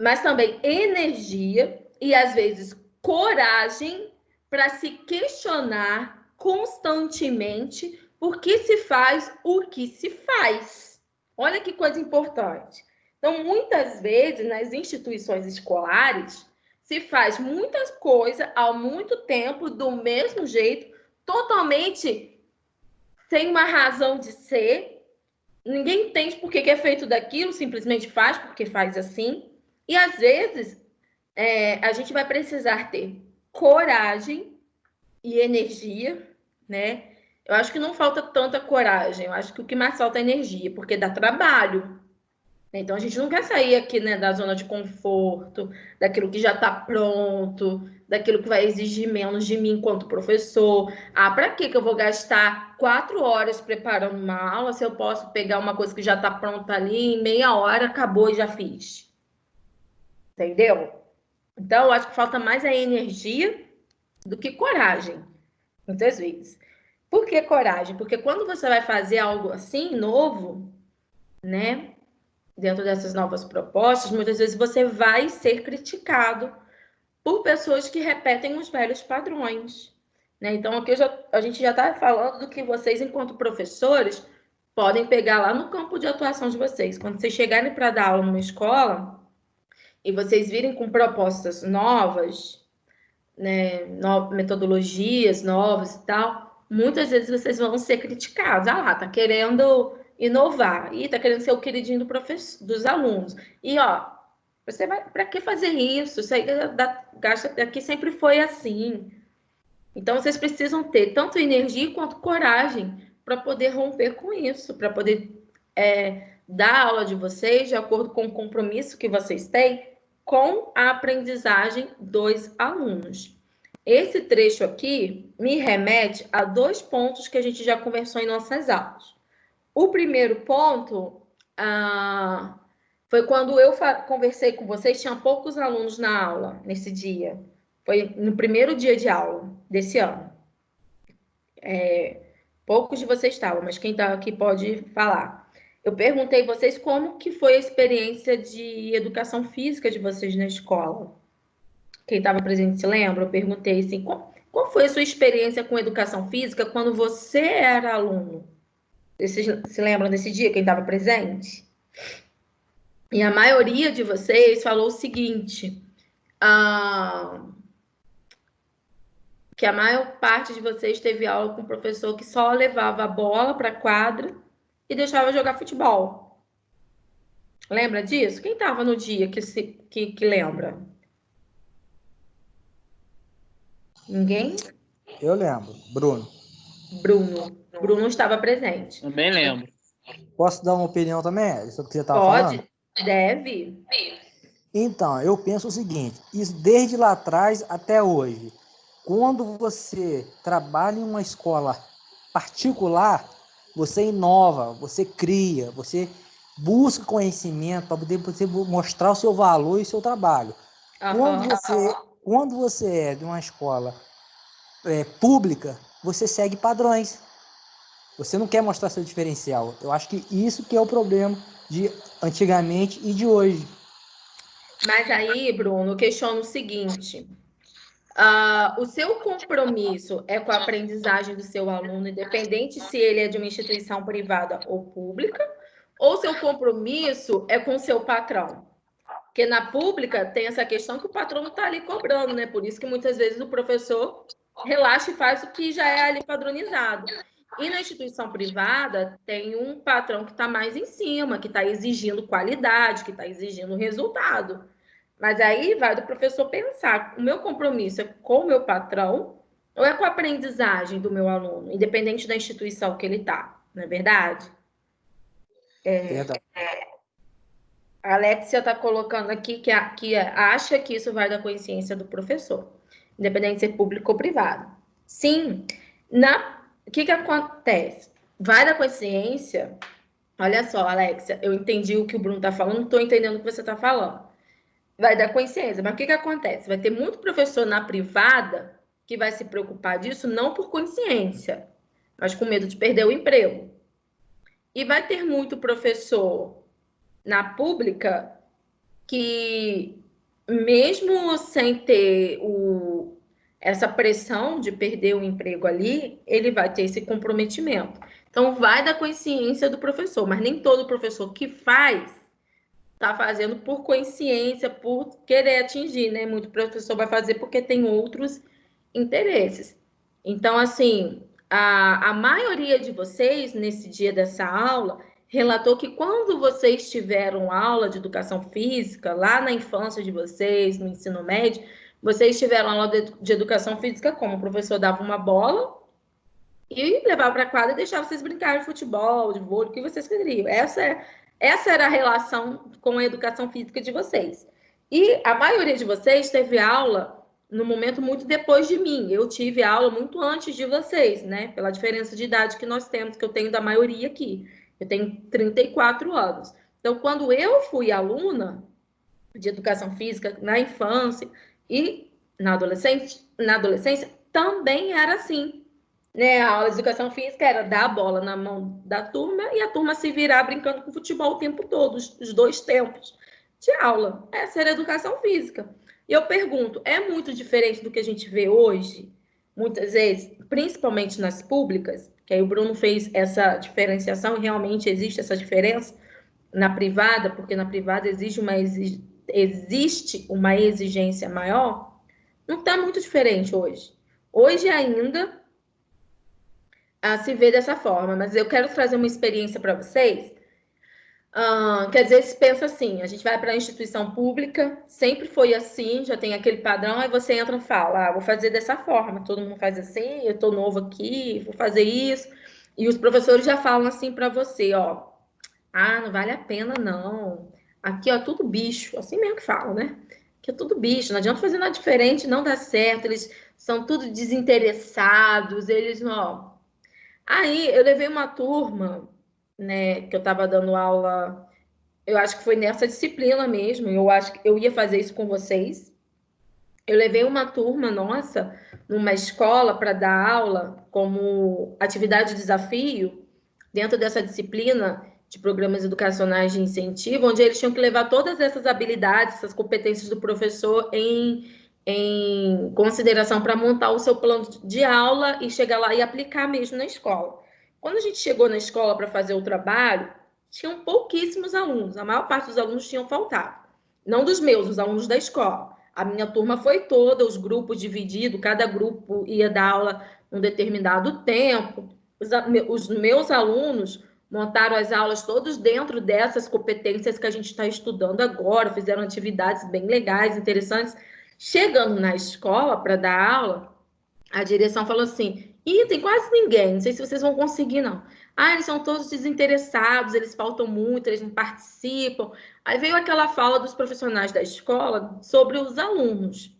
mas também energia e, às vezes, coragem para se questionar constantemente por que se faz o que se faz. Olha que coisa importante. Então, muitas vezes, nas instituições escolares, se faz muitas coisas há muito tempo, do mesmo jeito, totalmente sem uma razão de ser. Ninguém entende por que é feito daquilo, simplesmente faz porque faz assim. E, às vezes, a gente vai precisar ter coragem e energia, né? Eu acho que não falta tanta coragem, eu acho que o que mais falta é energia, porque dá trabalho. Então, a gente não quer sair aqui, né, da zona de conforto, daquilo que já está pronto, daquilo que vai exigir menos de mim enquanto professor. Para que eu vou gastar 4 horas preparando uma aula se eu posso pegar uma coisa que já está pronta ali, em meia hora, acabou e já fiz? Entendeu? Então, eu acho que falta mais a energia do que coragem, muitas vezes. Por que coragem? Porque quando você vai fazer algo assim, novo, né? dentro dessas novas propostas, muitas vezes você vai ser criticado por pessoas que repetem os velhos padrões, né? Então, aqui a gente já está falando do que vocês, enquanto professores, podem pegar lá no campo de atuação de vocês. Quando vocês chegarem para dar aula numa escola e vocês virem com propostas novas, né, metodologias novas e tal, muitas vezes vocês vão ser criticados. Ah lá, tá querendo inovar, e tá querendo ser o queridinho dos alunos. E, ó, você vai, para que fazer isso? Isso aí gasta, aqui sempre foi assim. Então, vocês precisam ter tanto energia quanto coragem para poder romper com isso, para poder dar a aula de vocês de acordo com o compromisso que vocês têm com a aprendizagem dos alunos. Esse trecho aqui me remete a 2 pontos que a gente já conversou em nossas aulas. O primeiro ponto foi quando eu conversei com vocês, tinha poucos alunos na aula nesse dia. Foi no primeiro dia de aula desse ano. Poucos de vocês estavam, mas quem está aqui pode falar. Eu perguntei a vocês como que foi a experiência de educação física de vocês na escola. Quem estava presente se lembra? Eu perguntei assim, qual foi a sua experiência com educação física quando você era aluno? Vocês se lembram desse dia, quem estava presente? E a maioria de vocês falou o seguinte, que a maior parte de vocês teve aula com um professor que só levava a bola para a quadra e deixava jogar futebol. Lembra disso? Quem estava no dia que lembra? Ninguém? Eu lembro. Bruno. Bruno estava presente. Também lembro. Posso dar uma opinião também sobre o que você estava falando? Pode, deve. Então, eu penso o seguinte, isso desde lá atrás até hoje. Quando você trabalha em uma escola particular, você inova, você cria, você busca conhecimento para poder você mostrar o seu valor e o seu trabalho. Quando você é de uma escola pública, você segue padrões. Você não quer mostrar seu diferencial. Eu acho que isso que é o problema de antigamente e de hoje. Mas aí, Bruno, eu questiono o seguinte. O seu compromisso é com a aprendizagem do seu aluno, independente se ele é de uma instituição privada ou pública, ou seu compromisso é com o seu patrão? Porque na pública tem essa questão que o patrão está ali cobrando, né? Por isso que muitas vezes o professor relaxa e faz o que já é ali padronizado. E na instituição privada tem um patrão que está mais em cima, que está exigindo qualidade, que está exigindo resultado. Mas aí vai do professor pensar, o meu compromisso é com o meu patrão ou é com a aprendizagem do meu aluno, independente da instituição que ele está, não é verdade? Verdade. A Alexia está colocando aqui que acha que isso vai da consciência do professor, independente de ser público ou privado. Sim, o que acontece? Vai da consciência. Olha só, Alexia, eu entendi o que o Bruno está falando, não estou entendendo o que você está falando. Vai dar consciência, mas o que acontece? Vai ter muito professor na privada que vai se preocupar disso não por consciência, mas com medo de perder o emprego. E vai ter muito professor na pública que, mesmo sem ter essa pressão de perder o emprego ali, ele vai ter esse comprometimento. Então, vai da consciência do professor, mas nem todo professor que faz está fazendo por consciência, por querer atingir, né? Muito professor vai fazer porque tem outros interesses. Então, assim, a maioria de vocês, nesse dia dessa aula, relatou que quando vocês tiveram aula de educação física, lá na infância de vocês, no ensino médio, vocês tiveram aula de educação física como? O professor dava uma bola e levava para a quadra e deixava vocês brincarem de futebol, de vôlei, o que vocês queriam. Essa era a relação com a educação física de vocês. E a maioria de vocês teve aula no momento muito depois de mim. Eu tive aula muito antes de vocês, né? Pela diferença de idade que nós temos, que eu tenho da maioria aqui. Eu tenho 34 anos. Então, quando eu fui aluna de educação física na infância e na adolescência também era assim. né? A aula de educação física era dar a bola na mão da turma e a turma se virar brincando com futebol o tempo todo, os 2 tempos de aula. Essa era a educação física. E eu pergunto, é muito diferente do que a gente vê hoje? Muitas vezes, principalmente nas públicas, que aí o Bruno fez essa diferenciação e realmente existe essa diferença na privada, porque na privada existe uma exigência maior, não está muito diferente hoje. Hoje ainda se vê dessa forma, mas eu quero trazer uma experiência para vocês. Quer dizer, se pensa assim, a gente vai para a instituição pública, sempre foi assim, já tem aquele padrão, aí você entra e fala, vou fazer dessa forma, todo mundo faz assim, eu estou novo aqui, vou fazer isso, e os professores já falam assim para você, ó, não vale a pena não, aqui ó, tudo bicho, assim mesmo que falam, né? Aqui é tudo bicho, não adianta fazer nada diferente, não dá certo, eles são tudo desinteressados, eles não... Aí eu levei uma turma, né, que eu estava dando aula, eu acho que foi nessa disciplina mesmo, eu acho que eu ia fazer isso com vocês. Eu levei uma turma nossa numa escola para dar aula como atividade de desafio dentro dessa disciplina de programas educacionais de incentivo, onde eles tinham que levar todas essas habilidades, essas competências do professor em consideração para montar o seu plano de aula e chegar lá e aplicar mesmo na escola. Quando a gente chegou na escola para fazer o trabalho, tinham pouquíssimos alunos, a maior parte dos alunos tinham faltado. Não dos meus, os alunos da escola. A minha turma foi toda, os grupos divididos, cada grupo ia dar aula um determinado tempo. Os meus alunos montaram as aulas todos dentro dessas competências que a gente está estudando agora, fizeram atividades bem legais, interessantes. Chegando na escola para dar aula, a direção falou assim, tem quase ninguém, não sei se vocês vão conseguir, não. Eles são todos desinteressados, eles faltam muito, eles não participam. Aí veio aquela fala dos profissionais da escola sobre os alunos.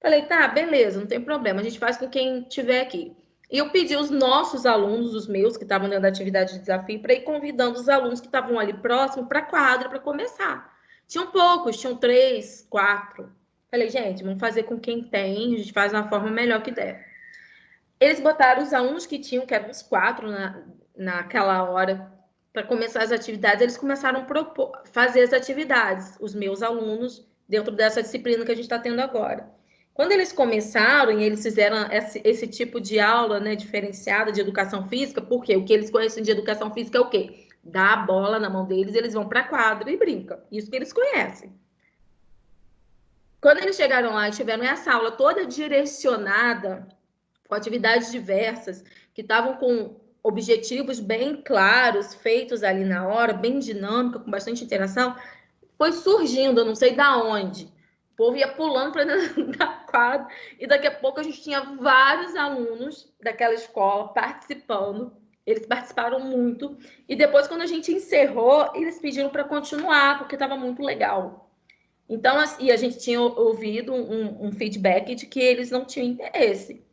Falei, tá, beleza, não tem problema, a gente faz com quem tiver aqui. E eu pedi os nossos alunos, os meus, que estavam dentro da atividade de desafio, para ir convidando os alunos que estavam ali próximo para a quadra, para começar. Tinham poucos, tinham 3, 4. Falei, gente, vamos fazer com quem tem, a gente faz uma forma melhor que der. Eles botaram os alunos que tinham, que eram uns 4 naquela hora, para começar as atividades. Eles começaram a fazer as atividades, os meus alunos, dentro dessa disciplina que a gente está tendo agora. Quando eles começaram e eles fizeram esse tipo de aula, né, diferenciada de educação física, porque o que eles conhecem de educação física é o quê? Dá a bola na mão deles, eles vão para a quadra e brincam. Isso que eles conhecem. Quando eles chegaram lá e tiveram essa aula toda direcionada, com atividades diversas, que estavam com objetivos bem claros, feitos ali na hora, bem dinâmica, com bastante interação, foi surgindo, eu não sei da onde. O povo ia pulando para dentro da quadra, e daqui a pouco a gente tinha vários alunos daquela escola participando. Eles participaram muito. E depois, quando a gente encerrou, eles pediram para continuar, porque estava muito legal. Então, e a gente tinha ouvido um feedback de que eles não tinham interesse.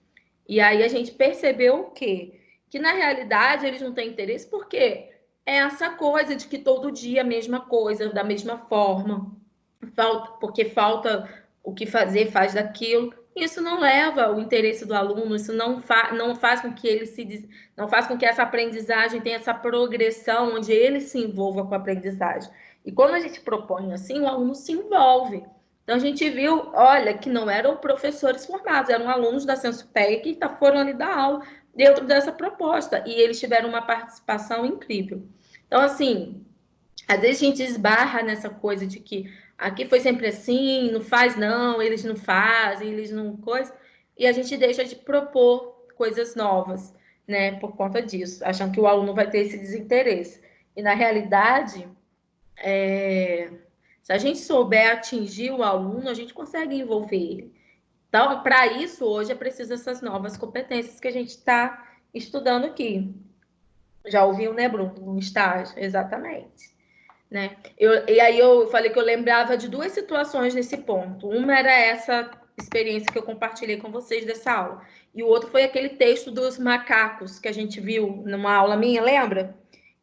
E aí a gente percebeu o quê? Que na realidade eles não têm interesse porque é essa coisa de que todo dia a mesma coisa, da mesma forma, porque falta o que fazer, faz daquilo. Isso não leva o interesse do aluno, isso não faz com que ele não faz com que essa aprendizagem tenha essa progressão onde ele se envolva com a aprendizagem. E quando a gente propõe assim, o aluno se envolve. Então, a gente viu, olha, que não eram professores formados, eram alunos da Sensopeia que foram ali dar aula dentro dessa proposta. E eles tiveram uma participação incrível. Então, assim, às vezes a gente esbarra nessa coisa de que aqui foi sempre assim, não faz não, eles não fazem, eles não coisa, e a gente deixa de propor coisas novas, né, por conta disso, achando que o aluno vai ter esse desinteresse. E, na realidade, se a gente souber atingir o aluno, a gente consegue envolver ele. Então, para isso, hoje é preciso dessas novas competências que a gente está estudando aqui. Já ouviu, né, Bruno? No estágio, exatamente. Né? E aí eu falei que eu lembrava de 2 situações nesse ponto. Uma era essa experiência que eu compartilhei com vocês dessa aula. E o outro foi aquele texto dos macacos que a gente viu numa aula minha, lembra?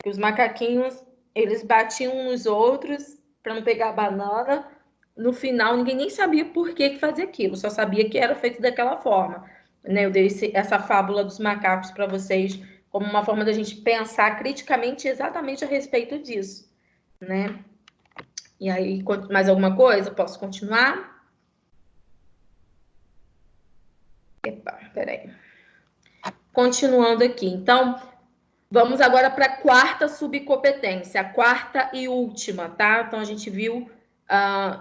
Que os macaquinhos, eles batiam nos outros para não pegar banana. No final, ninguém nem sabia por que fazia aquilo, só sabia que era feito daquela forma. né? Eu dei essa fábula dos macacos para vocês como uma forma da gente pensar criticamente exatamente a respeito disso, né? E aí, mais alguma coisa? Posso continuar? Epa, peraí. Continuando aqui. Então, vamos agora para a quarta subcompetência, a quarta e última, tá? Então, a gente viu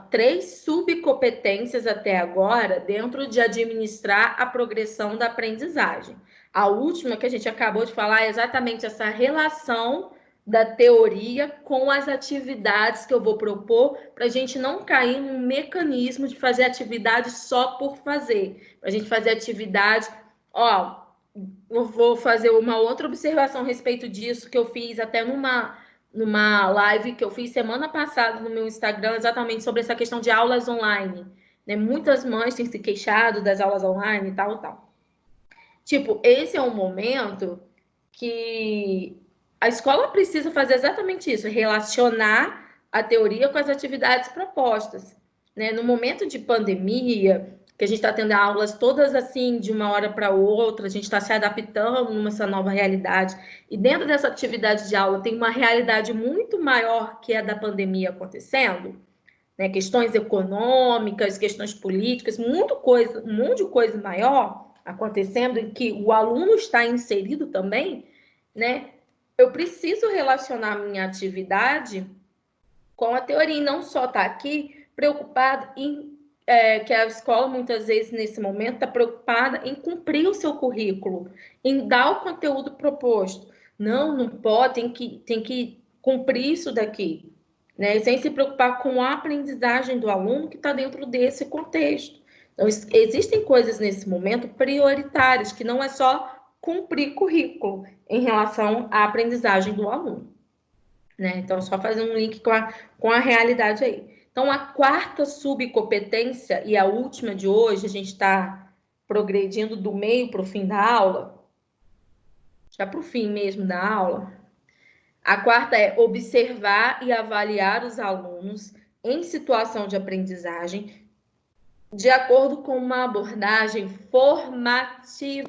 3 subcompetências até agora dentro de administrar a progressão da aprendizagem. A última que a gente acabou de falar é exatamente essa relação da teoria com as atividades que eu vou propor, para a gente não cair num mecanismo de fazer atividade só por fazer, para a gente fazer atividade, eu vou fazer uma outra observação a respeito disso, que eu fiz até numa live que eu fiz semana passada no meu Instagram, exatamente sobre essa questão de aulas online, né? Muitas mães têm se queixado das aulas online e tal. Tipo, esse é um momento que a escola precisa fazer exatamente isso, relacionar a teoria com as atividades propostas, né? No momento de pandemia, que a gente está tendo aulas todas assim, de uma hora para outra, a gente está se adaptando nessa nova realidade, e dentro dessa atividade de aula tem uma realidade muito maior que a da pandemia acontecendo, né? Questões econômicas, questões políticas, um monte de coisa maior acontecendo, em que o aluno está inserido também, né? Eu preciso relacionar a minha atividade com a teoria, e não só estar aqui preocupado em que a escola, muitas vezes, nesse momento, está preocupada em cumprir o seu currículo, em dar o conteúdo proposto. Não pode, tem que cumprir isso daqui, né? Sem se preocupar com a aprendizagem do aluno que está dentro desse contexto. Então, existem coisas nesse momento prioritárias, que não é só cumprir currículo em relação à aprendizagem do aluno, né? Então, só fazer um link com a realidade aí. Então, a quarta subcompetência e a última de hoje, a gente está progredindo do meio para o fim da aula, já para o fim mesmo da aula. A quarta é observar e avaliar os alunos em situação de aprendizagem de acordo com uma abordagem formativa.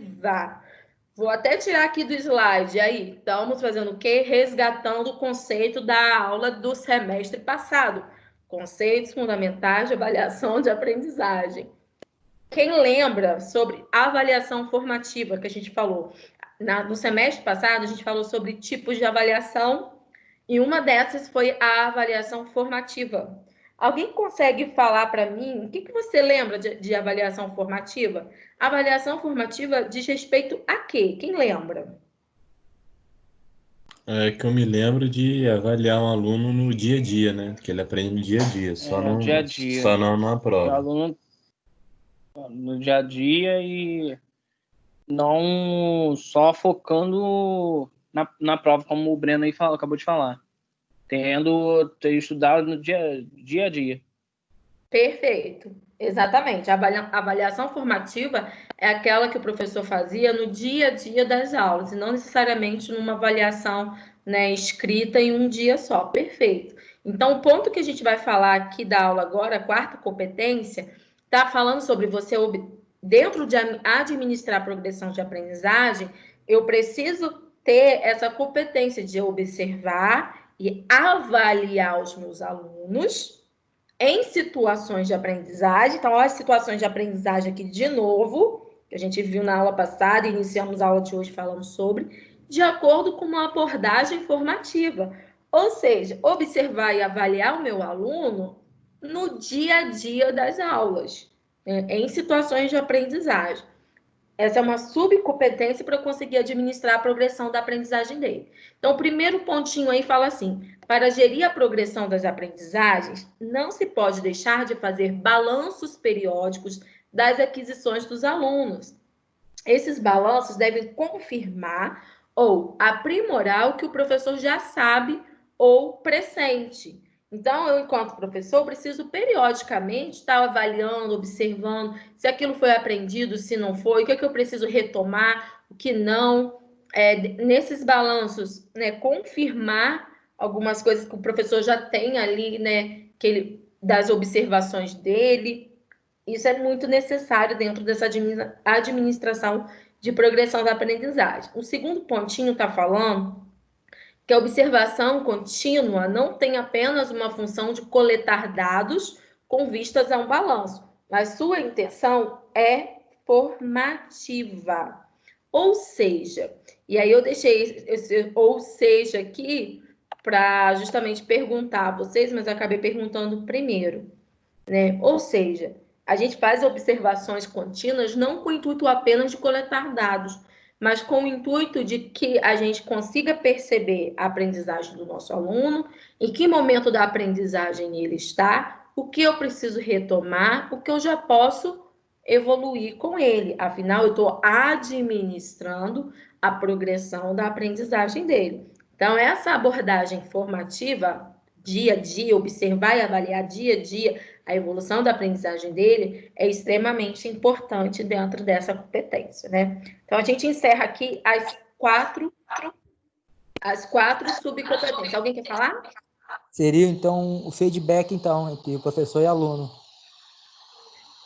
Vou até tirar aqui do slide. Aí, estamos fazendo o quê? Resgatando o conceito da aula do semestre passado. Conceitos fundamentais de avaliação de aprendizagem. Quem lembra sobre avaliação formativa que a gente falou? No semestre passado, a gente falou sobre tipos de avaliação e uma dessas foi a avaliação formativa. Alguém consegue falar para mim o que você lembra de avaliação formativa? A avaliação formativa diz respeito a quê? Quem lembra? É que eu me lembro de avaliar um aluno no dia a dia, né? Que ele aprende no dia a dia, No dia a dia. só não na O prova. aluno no dia a dia e não só focando na prova, como o Breno aí acabou de falar. Ter estudado no dia a dia. Perfeito, exatamente. A avaliação formativa é aquela que o professor fazia no dia a dia das aulas, e não necessariamente numa avaliação, né, escrita em um dia só. Perfeito. Então, o ponto que a gente vai falar aqui da aula agora, a quarta competência, está falando sobre você, dentro de administrar a progressão de aprendizagem, eu preciso ter essa competência de observar e avaliar os meus alunos em situações de aprendizagem. Então, olha as situações de aprendizagem aqui de novo, que a gente viu na aula passada, iniciamos a aula de hoje falando sobre, de acordo com uma abordagem formativa. Ou seja, observar e avaliar o meu aluno no dia a dia das aulas, em situações de aprendizagem. Essa é uma subcompetência para eu conseguir administrar a progressão da aprendizagem dele. Então, o primeiro pontinho aí fala assim: para gerir a progressão das aprendizagens, não se pode deixar de fazer balanços periódicos das aquisições dos alunos. Esses balanços devem confirmar ou aprimorar o que o professor já sabe ou pressente. Então, eu, enquanto professor, preciso periodicamente estar avaliando, observando se aquilo foi aprendido, se não foi, o que eu preciso retomar, o que não. Nesses balanços, né, confirmar algumas coisas que o professor já tem ali, né, das observações dele, Isso é muito necessário dentro dessa administração de progressão da aprendizagem. O segundo pontinho está falando que a observação contínua não tem apenas uma função de coletar dados com vistas a um balanço, mas sua intenção é formativa. Ou seja, e aí eu deixei esse ou seja aqui para justamente perguntar a vocês, mas eu acabei perguntando primeiro, né? Ou seja, a gente faz observações contínuas não com o intuito apenas de coletar dados, mas com o intuito de que a gente consiga perceber a aprendizagem do nosso aluno, em que momento da aprendizagem ele está, o que eu preciso retomar, o que eu já posso evoluir com ele. Afinal, eu estou administrando a progressão da aprendizagem dele. Então, essa abordagem formativa, dia a dia, observar e avaliar dia a dia a evolução da aprendizagem dele, é extremamente importante dentro dessa competência, né? Então, a gente encerra aqui as quatro subcompetências. Alguém quer falar? Seria, então, o feedback, então, entre o professor e aluno.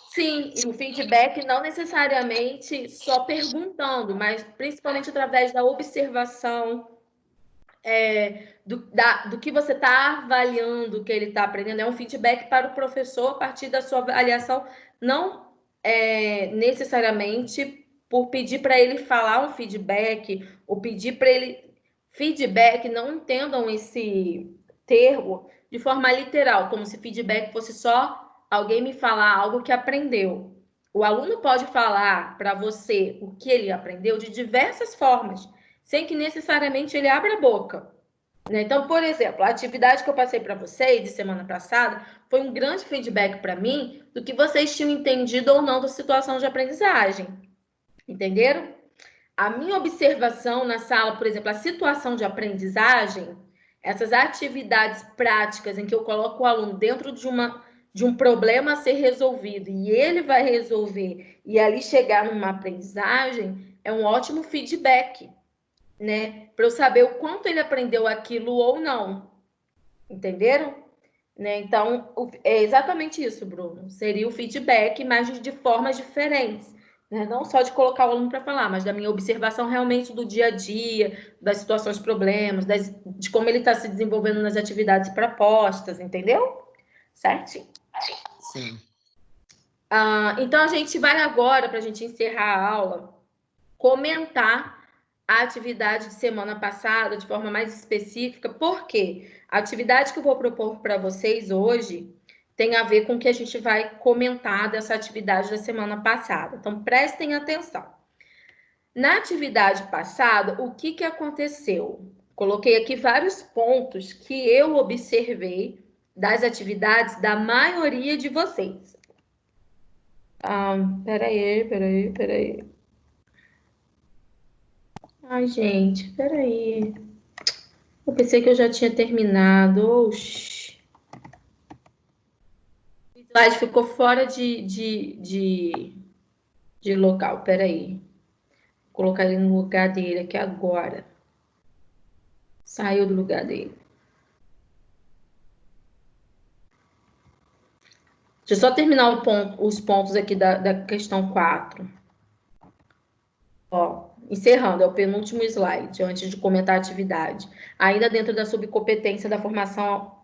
Sim, e o feedback não necessariamente só perguntando, mas principalmente através da observação, do que você está avaliando, que ele está aprendendo. É um feedback para o professor a partir da sua avaliação, não necessariamente por pedir para ele falar um feedback, ou pedir para ele... Feedback, não entendam esse termo de forma literal, como se feedback fosse só alguém me falar algo que aprendeu. O aluno pode falar para você o que ele aprendeu de diversas formas, sem que necessariamente ele abra a boca. Então, por exemplo, a atividade que eu passei para vocês de semana passada foi um grande feedback para mim do que vocês tinham entendido ou não da situação de aprendizagem. Entenderam? A minha observação na sala, por exemplo, a situação de aprendizagem, essas atividades práticas em que eu coloco o aluno dentro de um problema a ser resolvido e ele vai resolver e ali chegar numa aprendizagem, é um ótimo feedback, né? Para eu saber o quanto ele aprendeu aquilo ou não. Entenderam? Né? Então, é exatamente isso, Bruno. Seria o feedback, mas de formas diferentes. Né? Não só de colocar o aluno para falar, mas da minha observação realmente do dia a dia, das situações, problemas, de como ele está se desenvolvendo nas atividades propostas, entendeu? Certinho? Sim. Então, a gente vai agora, para a gente encerrar a aula, comentar a atividade de semana passada de forma mais específica. Por quê? A atividade que eu vou propor para vocês hoje tem a ver com o que a gente vai comentar dessa atividade da semana passada. Então, prestem atenção. Na atividade passada, o que aconteceu? Coloquei aqui vários pontos que eu observei das atividades da maioria de vocês. Peraí. Ai, gente, peraí. Eu pensei que eu já tinha terminado. Oxi. O slide ficou fora de local. Peraí. Vou colocar ele no lugar dele aqui agora. Saiu do lugar dele. Deixa eu só terminar os pontos aqui da questão 4. Ó, encerrando, é o penúltimo slide, antes de comentar a atividade. Ainda dentro da subcompetência da formação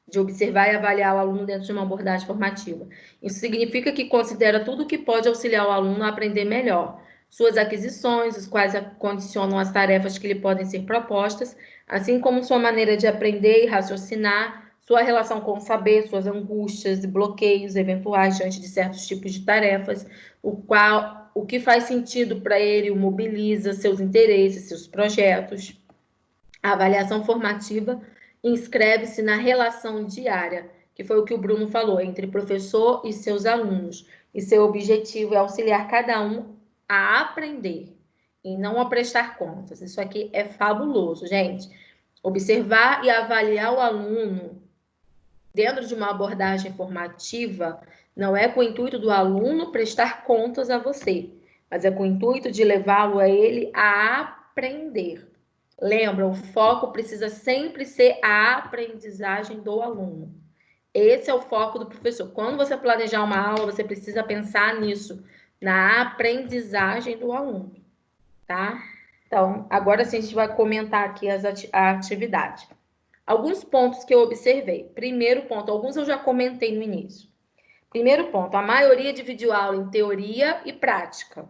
de observar e avaliar o aluno dentro de uma abordagem formativa. Isso significa que considera tudo o que pode auxiliar o aluno a aprender melhor. Suas aquisições, os quais condicionam as tarefas que lhe podem ser propostas, assim como sua maneira de aprender e raciocinar, sua relação com o saber, suas angústias e bloqueios eventuais diante de certos tipos de tarefas, o que faz sentido para ele o mobiliza, seus interesses, seus projetos. A avaliação formativa inscreve-se na relação diária, que foi o que o Bruno falou, entre professor e seus alunos. E seu objetivo é auxiliar cada um a aprender e não a prestar contas. Isso aqui é fabuloso, gente. Observar e avaliar o aluno dentro de uma abordagem formativa não é com o intuito do aluno prestar contas a você, mas é com o intuito de levá-lo a ele a aprender. Lembra, o foco precisa sempre ser a aprendizagem do aluno. Esse é o foco do professor. Quando você planejar uma aula, você precisa pensar nisso, na aprendizagem do aluno, tá? Então, agora sim a gente vai comentar aqui a atividade. Alguns pontos que eu observei. Primeiro ponto, alguns eu já comentei no início. Primeiro ponto, a maioria dividiu a aula em teoria e prática,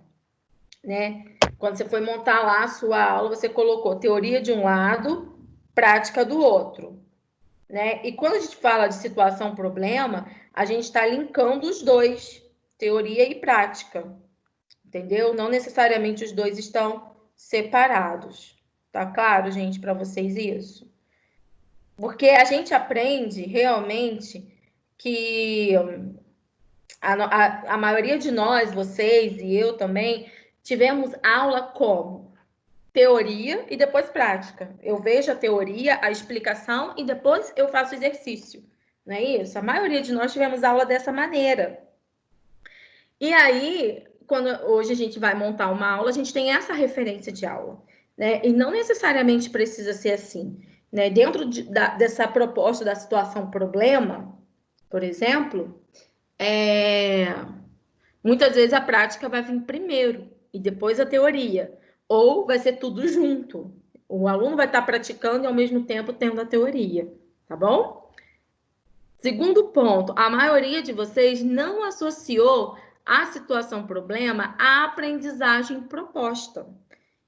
né? Quando você foi montar lá a sua aula, você colocou teoria de um lado, prática do outro, né? E quando a gente fala de situação-problema, a gente está linkando os dois, teoria e prática, entendeu? Não necessariamente os dois estão separados. Tá claro, gente, para vocês isso? Porque a gente aprende realmente que a maioria de nós, vocês e eu também, tivemos aula como teoria e depois prática. Eu vejo a teoria, a explicação e depois eu faço exercício. Não é isso? A maioria de nós tivemos aula dessa maneira. E aí, quando hoje a gente vai montar uma aula, a gente tem essa referência de aula, né? E não necessariamente precisa ser assim, né? Dentro dessa proposta da situação problema, por exemplo, muitas vezes a prática vai vir primeiro e depois a teoria, ou vai ser tudo junto. O aluno vai estar praticando e ao mesmo tempo tendo a teoria, tá bom? Segundo ponto, a maioria de vocês não associou a situação problema à aprendizagem proposta.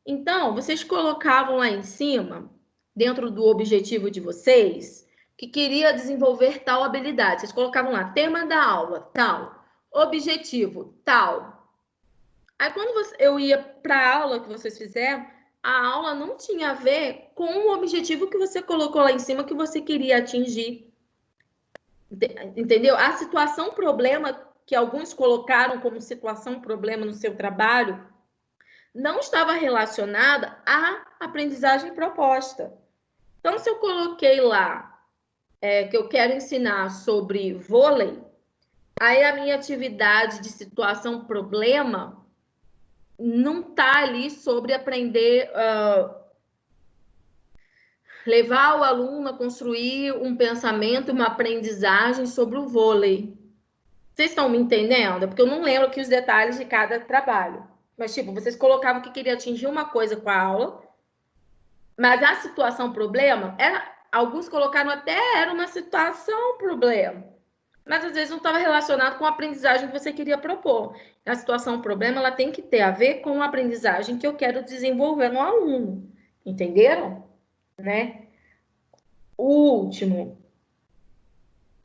Então, vocês colocavam lá em cima, dentro do objetivo de vocês, que queria desenvolver tal habilidade. Vocês colocavam lá, tema da aula, tal. Objetivo, tal. Aí, quando eu ia para a aula que vocês fizeram, a aula não tinha a ver com o objetivo que você colocou lá em cima que você queria atingir. Entendeu? A situação problema que alguns colocaram como situação problema no seu trabalho não estava relacionada à aprendizagem proposta. Então, se eu coloquei lá que eu quero ensinar sobre vôlei, aí a minha atividade de situação problema não está ali sobre aprender, levar o aluno a construir um pensamento, uma aprendizagem sobre o vôlei. Vocês estão me entendendo? Porque eu não lembro aqui os detalhes de cada trabalho. Mas, tipo, vocês colocavam que queria atingir uma coisa com a aula, mas a situação problema, alguns colocaram até era uma situação problema, mas às vezes não estava relacionado com a aprendizagem que você queria propor. A situação problema, ela tem que ter a ver com a aprendizagem que eu quero desenvolver no aluno. Entenderam? Né? O último.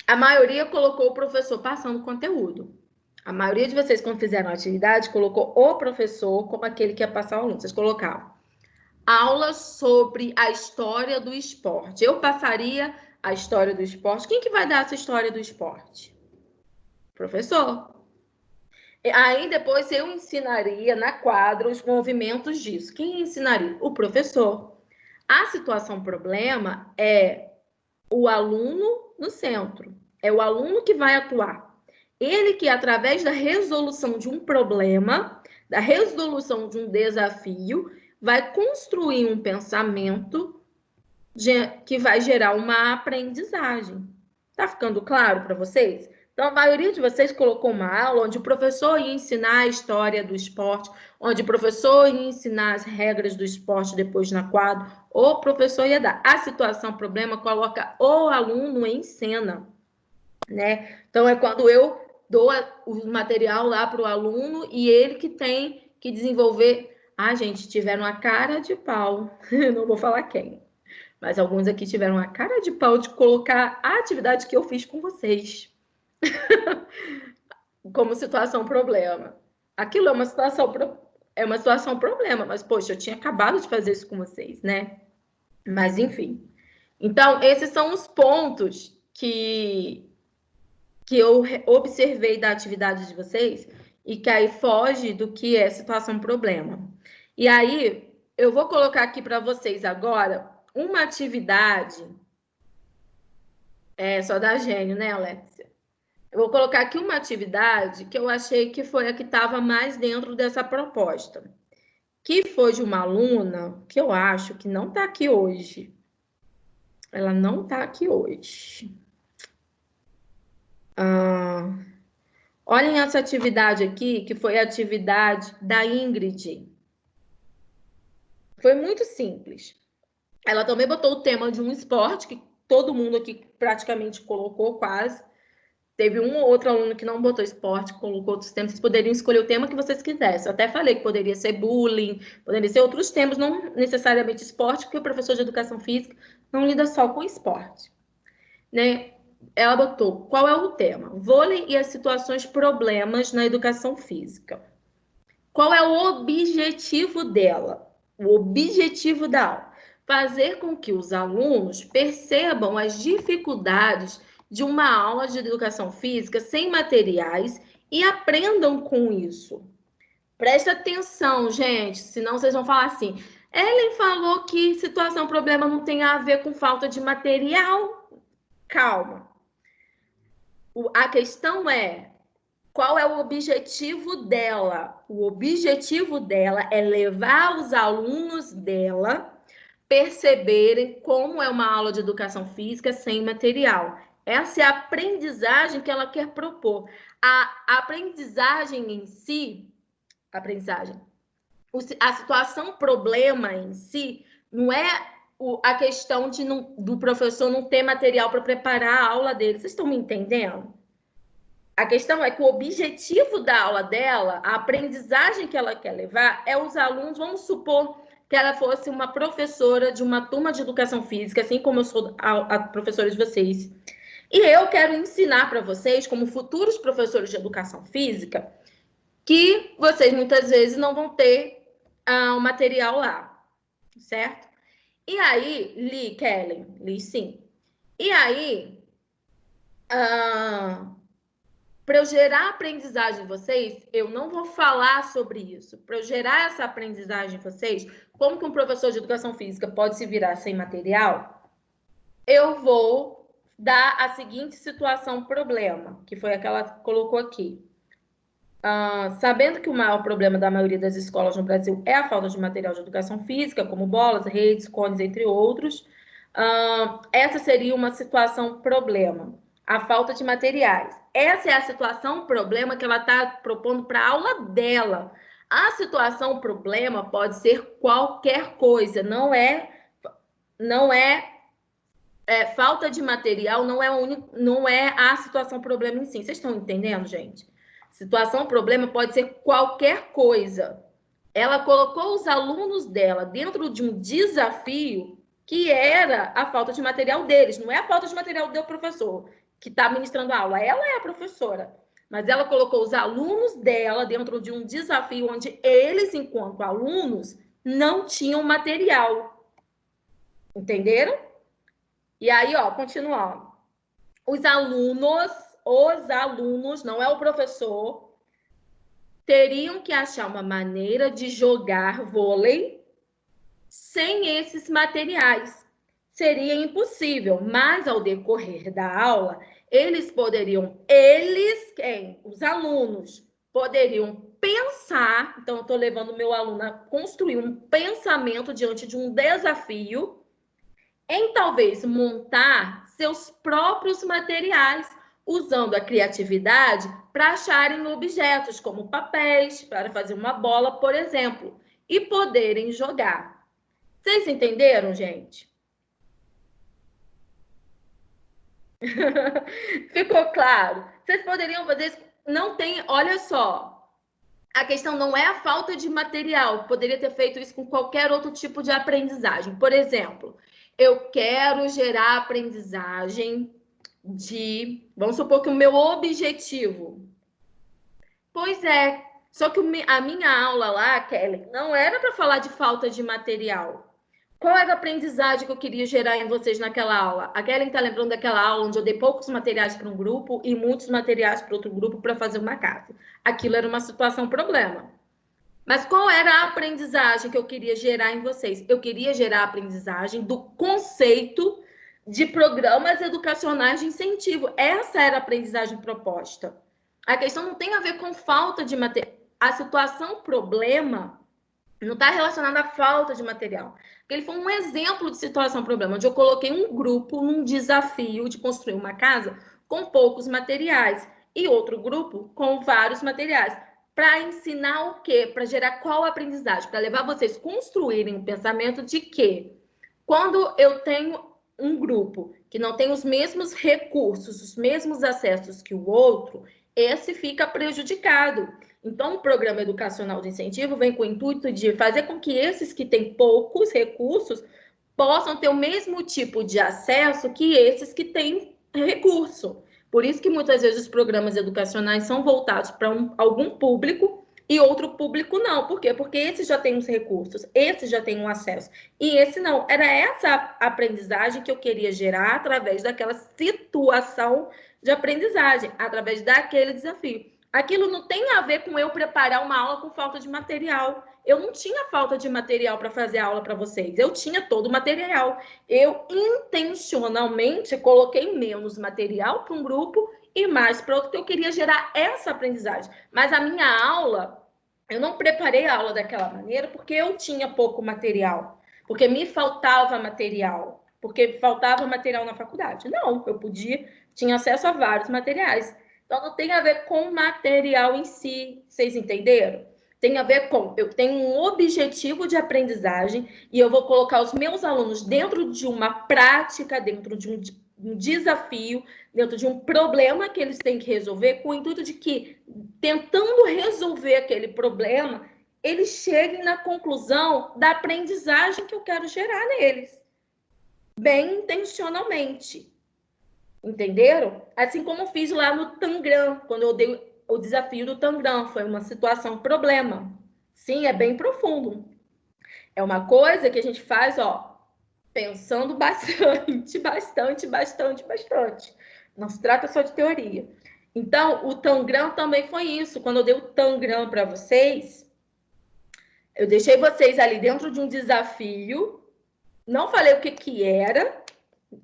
A maioria colocou o professor passando conteúdo. A maioria de vocês, quando fizeram a atividade, colocou o professor como aquele que ia passar o aluno. Vocês colocavam aulas sobre a história do esporte. Eu passaria a história do esporte. Quem que vai dar essa história do esporte? Professor. Aí depois eu ensinaria na quadra os movimentos disso. Quem ensinaria? O professor. A situação problema é o aluno no centro. É o aluno que vai atuar. Ele que, através da resolução de um problema, da resolução de um desafio, vai construir um pensamento que vai gerar uma aprendizagem. Tá ficando claro para vocês? Então, a maioria de vocês colocou uma aula onde o professor ia ensinar a história do esporte, onde o professor ia ensinar as regras do esporte depois na quadra, ou o professor ia dar a situação, problema, coloca o aluno em cena, né? Então, é quando eu dou o material lá para o aluno e ele que tem que desenvolver. Ah, gente, tiveram a cara de pau, não vou falar quem, mas alguns aqui tiveram a cara de pau de colocar a atividade que eu fiz com vocês como situação problema. Aquilo é uma situação problema, mas, poxa, eu tinha acabado de fazer isso com vocês, né? Mas, enfim. Então, esses são os pontos que eu observei da atividade de vocês e que aí foge do que é situação problema. E aí, eu vou colocar aqui para vocês agora uma atividade só da gênio, né, Alexia? Eu vou colocar aqui uma atividade que eu achei que foi a que estava mais dentro dessa proposta, que foi de uma aluna que eu acho que não está aqui hoje. Ela não está aqui hoje. Ah, olhem essa atividade aqui, que foi a atividade da Ingrid. Foi muito simples. Ela também botou o tema de um esporte, que todo mundo aqui praticamente colocou quase. Teve um ou outro aluno que não botou esporte, colocou outros temas. Vocês poderiam escolher o tema que vocês quisessem. Eu até falei que poderia ser bullying, poderia ser outros temas, não necessariamente esporte, porque o professor de educação física não lida só com esporte, né? Ela botou, qual é o tema? Vôlei e as situações problemas na educação física. Qual é o objetivo dela? O objetivo da aula: fazer com que os alunos percebam as dificuldades de uma aula de educação física sem materiais e aprendam com isso. Presta atenção, gente, senão vocês vão falar assim: Ellen falou que situação problema não tem a ver com falta de material. Calma. A questão é: qual é o objetivo dela? O objetivo dela é levar os alunos dela perceberem como é uma aula de educação física sem material. Essa é a aprendizagem que ela quer propor. A aprendizagem em si, a situação problema em si, não é a questão do professor não ter material para preparar a aula dele. Vocês estão me entendendo? A questão é que o objetivo da aula dela, a aprendizagem que ela quer levar, é os alunos, vamos supor que ela fosse uma professora de uma turma de educação física, assim como eu sou a professora de vocês. E eu quero ensinar para vocês, como futuros professores de educação física, que vocês muitas vezes não vão ter o material lá, certo? E aí, Kellen, sim. E aí, para eu gerar aprendizagem em vocês, eu não vou falar sobre isso. Para eu gerar essa aprendizagem em vocês, como que um professor de educação física pode se virar sem material, eu vou dar a seguinte situação problema, que foi a que ela colocou aqui. Sabendo que o maior problema da maioria das escolas no Brasil é a falta de material de educação física, como bolas, redes, cones, entre outros, essa seria uma situação problema, a falta de materiais. Essa é a situação problema que ela está propondo para a aula dela. A situação problema pode ser qualquer coisa, não é falta de material, não é a situação problema em si. Vocês estão entendendo, gente? Situação problema pode ser qualquer coisa. Ela colocou os alunos dela dentro de um desafio que era a falta de material deles. Não é a falta de material do professor que está ministrando a aula. Ela é a professora. Mas ela colocou os alunos dela dentro de um desafio onde eles, enquanto alunos, não tinham material. Entenderam? E aí, continuando. Os alunos, não é o professor, teriam que achar uma maneira de jogar vôlei sem esses materiais. Seria impossível, mas ao decorrer da aula, os alunos, poderiam pensar, então eu estou levando o meu aluno a construir um pensamento diante de um desafio, em talvez montar seus próprios materiais, usando a criatividade para acharem objetos como papéis, para fazer uma bola, por exemplo, e poderem jogar. Vocês entenderam, gente? Ficou claro? Vocês poderiam fazer isso? Não tem, olha só, a questão não é a falta de material, poderia ter feito isso com qualquer outro tipo de aprendizagem. Por exemplo, eu quero gerar aprendizagem vamos supor que o meu objetivo. Pois é, só que a minha aula lá, Kelly, não era para falar de falta de material. Qual era a aprendizagem que eu queria gerar em vocês naquela aula? A Kelly está lembrando daquela aula onde eu dei poucos materiais para um grupo e muitos materiais para outro grupo para fazer uma casa. Aquilo era uma situação problema. Mas qual era a aprendizagem que eu queria gerar em vocês? Eu queria gerar a aprendizagem do conceito de programas educacionais de incentivo. Essa era a aprendizagem proposta. A questão não tem a ver com falta de material. A situação problema não está relacionada à falta de material. Ele foi um exemplo de situação problema, onde eu coloquei um grupo num desafio de construir uma casa com poucos materiais e outro grupo com vários materiais. Para ensinar o quê? Para gerar qual aprendizagem? Para levar vocês a construírem o pensamento de que quando eu tenho um grupo que não tem os mesmos recursos, os mesmos acessos que o outro, esse fica prejudicado. Então, o programa educacional de incentivo vem com o intuito de fazer com que esses que têm poucos recursos possam ter o mesmo tipo de acesso que esses que têm recurso. Por isso que muitas vezes os programas educacionais são voltados para algum público e outro público não. Por quê? Porque esse já tem os recursos, esse já tem o acesso, e esse não. Era essa aprendizagem que eu queria gerar através daquela situação de aprendizagem, através daquele desafio. Aquilo não tem a ver com eu preparar uma aula com falta de material. Eu não tinha falta de material para fazer a aula para vocês. Eu tinha todo o material. Eu intencionalmente coloquei menos material para um grupo e mais para outro, porque eu queria gerar essa aprendizagem. Mas a minha aula, eu não preparei a aula daquela maneira porque eu tinha pouco material, porque me faltava material, porque faltava material na faculdade. Não, eu tinha acesso a vários materiais. Então, não tem a ver com o material em si, vocês entenderam? Tem a ver com, eu tenho um objetivo de aprendizagem e eu vou colocar os meus alunos dentro de uma prática, dentro de um desafio, dentro de um problema que eles têm que resolver, com o intuito de que, tentando resolver aquele problema, eles cheguem na conclusão da aprendizagem que eu quero gerar neles, bem intencionalmente. Entenderam? Assim como eu fiz lá no Tangram, quando eu dei o desafio do Tangram, foi uma situação problema. Sim, é bem profundo. É uma coisa que a gente faz, pensando bastante, bastante. Não se trata só de teoria. Então, o Tangram também foi isso. Quando eu dei o Tangram para vocês, eu deixei vocês ali dentro de um desafio, não falei o que era,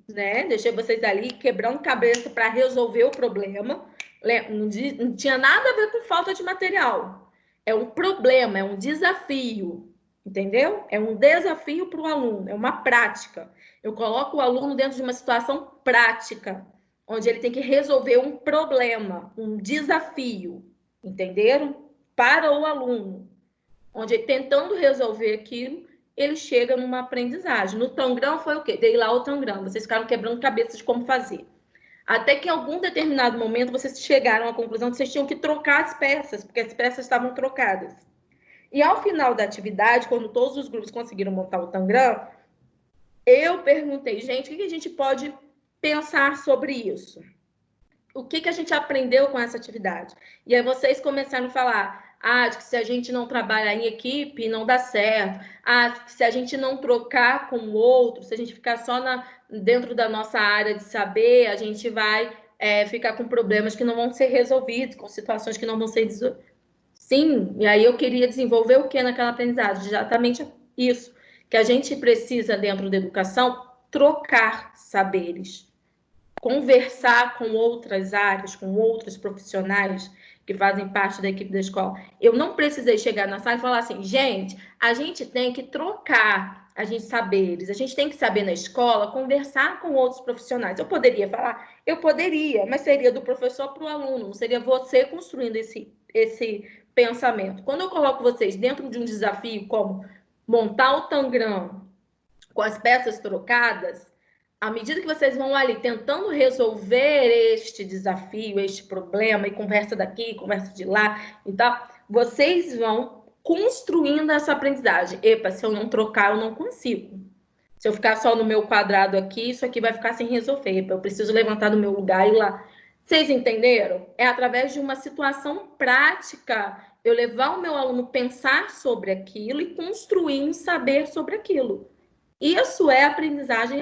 né? Deixei vocês ali quebrando cabeça para resolver o problema. Não tinha nada a ver com falta de material. É um problema, é um desafio, entendeu? É um desafio para o aluno, é uma prática. Eu coloco o aluno dentro de uma situação prática, onde ele tem que resolver um problema, um desafio, entenderam? Para o aluno, onde tentando resolver aquilo, ele chega numa aprendizagem. No Tangram foi o quê? Dei lá o Tangram, vocês ficaram quebrando cabeça de como fazer. Até que em algum determinado momento vocês chegaram à conclusão que vocês tinham que trocar as peças, porque as peças estavam trocadas. E ao final da atividade, quando todos os grupos conseguiram montar o Tangram, eu perguntei, gente, o que a gente pode pensar sobre isso? O que a gente aprendeu com essa atividade? E aí vocês começaram a falar, de que se a gente não trabalhar em equipe, não dá certo. Que se a gente não trocar com o outro, se a gente ficar só dentro da nossa área de saber, a gente vai ficar com problemas que não vão ser resolvidos, com situações que não vão ser resolvidas. Sim, e aí eu queria desenvolver o que naquela aprendizagem? Exatamente isso, que a gente precisa, dentro da educação, trocar saberes, conversar com outras áreas, com outros profissionais que fazem parte da equipe da escola. Eu não precisei chegar na sala e falar assim, gente, a gente tem que trocar saberes, a gente tem que saber na escola conversar com outros profissionais. Eu poderia falar? Eu poderia, mas seria do professor para o aluno, não seria você construindo esse pensamento. Quando eu coloco vocês dentro de um desafio como montar o Tangram com as peças trocadas, à medida que vocês vão ali tentando resolver este desafio, este problema, e conversa daqui, conversa de lá e tal, vocês vão construindo essa aprendizagem. Epa, se eu não trocar, eu não consigo. Se eu ficar só no meu quadrado aqui, isso aqui vai ficar sem resolver. Epa, eu preciso levantar do meu lugar e ir lá. Vocês entenderam? É através de uma situação prática, eu levar o meu aluno a pensar sobre aquilo e construir um saber sobre aquilo. Isso é aprendizagem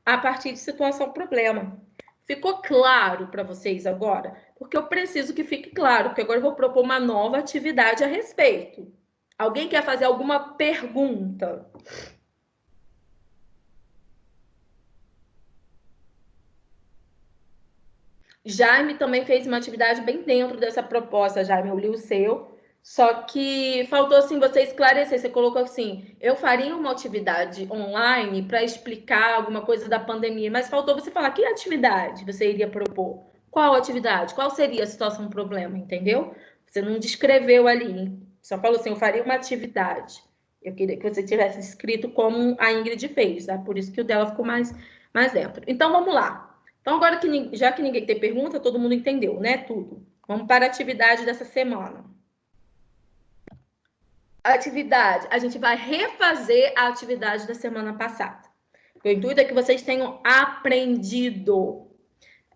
a partir de situação-problema. Ficou claro para vocês agora? Porque eu preciso que fique claro, porque agora eu vou propor uma nova atividade a respeito. Alguém quer fazer alguma pergunta? Jaime também fez uma atividade bem dentro dessa proposta, Jaime. Eu li o seu. Só que faltou assim você esclarecer. Você colocou assim: eu faria uma atividade online para explicar alguma coisa da pandemia, mas faltou você falar que atividade você iria propor. Qual atividade? Qual seria a situação problema, entendeu? Você não descreveu ali, só falou assim: eu faria uma atividade. Eu queria que você tivesse escrito como a Ingrid fez, tá? Por isso que o dela ficou mais dentro. Então vamos lá. Então agora que já que ninguém tem pergunta, todo mundo entendeu, né? Tudo. Vamos para a atividade dessa semana. Atividade, a gente vai refazer a atividade da semana passada. O intuito é que vocês tenham aprendido.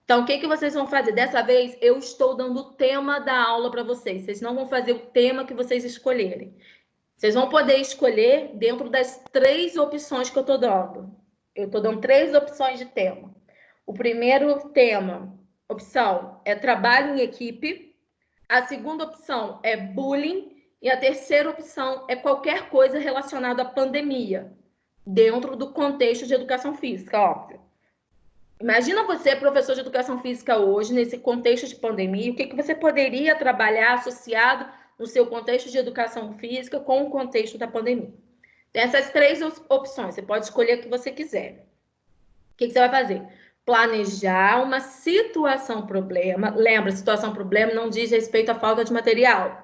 Então, o que vocês vão fazer? Dessa vez, eu estou dando o tema da aula para vocês. Vocês não vão fazer o tema que vocês escolherem. Vocês vão poder escolher dentro das 3 opções que eu estou dando. Eu estou dando 3 opções de tema. O primeiro tema, opção, é trabalho em equipe. A segunda opção é bullying. E a terceira opção é qualquer coisa relacionada à pandemia, dentro do contexto de educação física, óbvio. Imagina você, professor de educação física hoje, nesse contexto de pandemia, o que você poderia trabalhar associado no seu contexto de educação física com o contexto da pandemia. Tem essas 3 opções, você pode escolher o que você quiser. O que você vai fazer? Planejar uma situação-problema. Lembra, situação-problema não diz respeito à falta de material.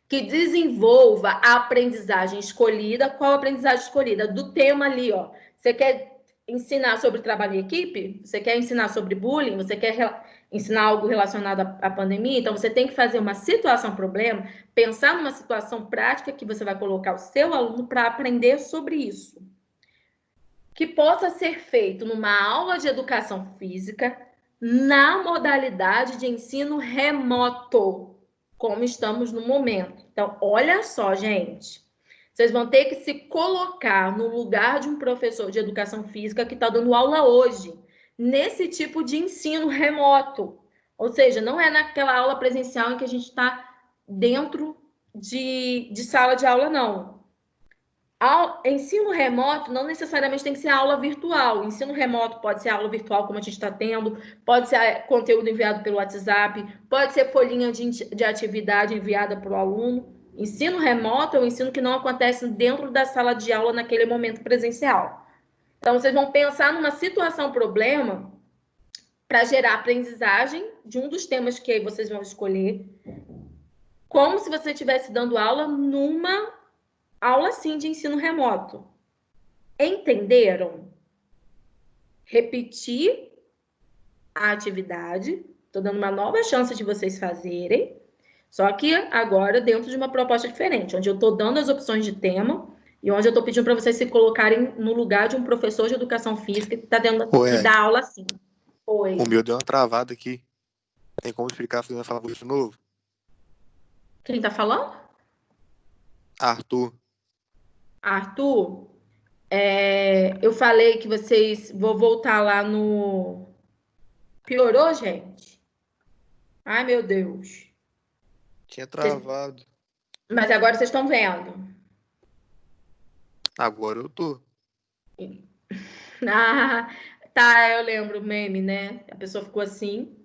Que desenvolva a aprendizagem escolhida. Qual a aprendizagem escolhida? Do tema ali, ó. Você quer ensinar sobre trabalho em equipe? Você quer ensinar sobre bullying? Você quer ensinar algo relacionado à pandemia? Então, você tem que fazer uma situação-problema, pensar numa situação prática que você vai colocar o seu aluno para aprender sobre isso. Que possa ser feito numa aula de educação física na modalidade de ensino remoto, como estamos no momento. Então, olha só, gente. Vocês vão ter que se colocar no lugar de um professor de educação física que está dando aula hoje, nesse tipo de ensino remoto. Ou seja, não é naquela aula presencial em que a gente está dentro de sala de aula, não. Ensino remoto não necessariamente tem que ser aula virtual. Ensino remoto pode ser aula virtual, como a gente está tendo, pode ser conteúdo enviado pelo WhatsApp, pode ser folhinha de atividade enviada para o aluno. Ensino remoto é um ensino que não acontece dentro da sala de aula naquele momento presencial. Então, vocês vão pensar numa situação-problema para gerar aprendizagem de um dos temas que aí vocês vão escolher, como se você estivesse dando aula numa aula, sim, de ensino remoto. Entenderam? Repetir a atividade. Estou dando uma nova chance de vocês fazerem. Só que agora dentro de uma proposta diferente, onde eu estou dando as opções de tema e onde eu estou pedindo para vocês se colocarem no lugar de um professor de educação física que está tendo que dar aula assim. Oi. O meu deu uma travada aqui. Tem como explicar fazendo a voz de novo? Quem está falando? Arthur. Arthur, eu falei que vocês... Vou voltar lá no... Piorou, gente? Ai, meu Deus. Tinha travado. Mas agora vocês estão vendo. Agora eu tô. Ah, tá, eu lembro o meme, né? A pessoa ficou assim.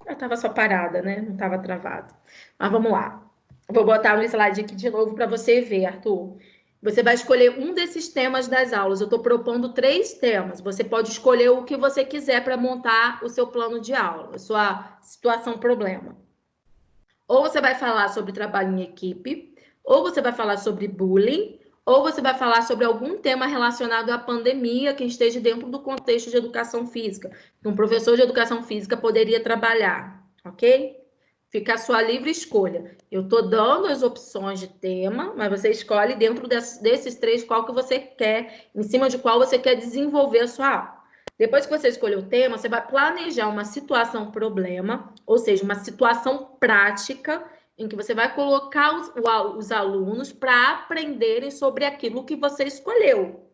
Ela tava só parada, né? Não tava travado. Mas vamos lá. Vou botar o slide aqui de novo para você ver, Arthur. Você vai escolher um desses temas das aulas. Eu estou propondo 3 temas. Você pode escolher o que você quiser para montar o seu plano de aula, a sua situação-problema. Ou você vai falar sobre trabalho em equipe, ou você vai falar sobre bullying, ou você vai falar sobre algum tema relacionado à pandemia que esteja dentro do contexto de educação física, que um professor de educação física poderia trabalhar, ok? Fica a sua livre escolha. Eu estou dando as opções de tema, mas você escolhe dentro desses 3 qual que você quer, em cima de qual você quer desenvolver a sua aula. Depois que você escolher o tema, você vai planejar uma situação-problema, ou seja, uma situação prática, em que você vai colocar os alunos para aprenderem sobre aquilo que você escolheu.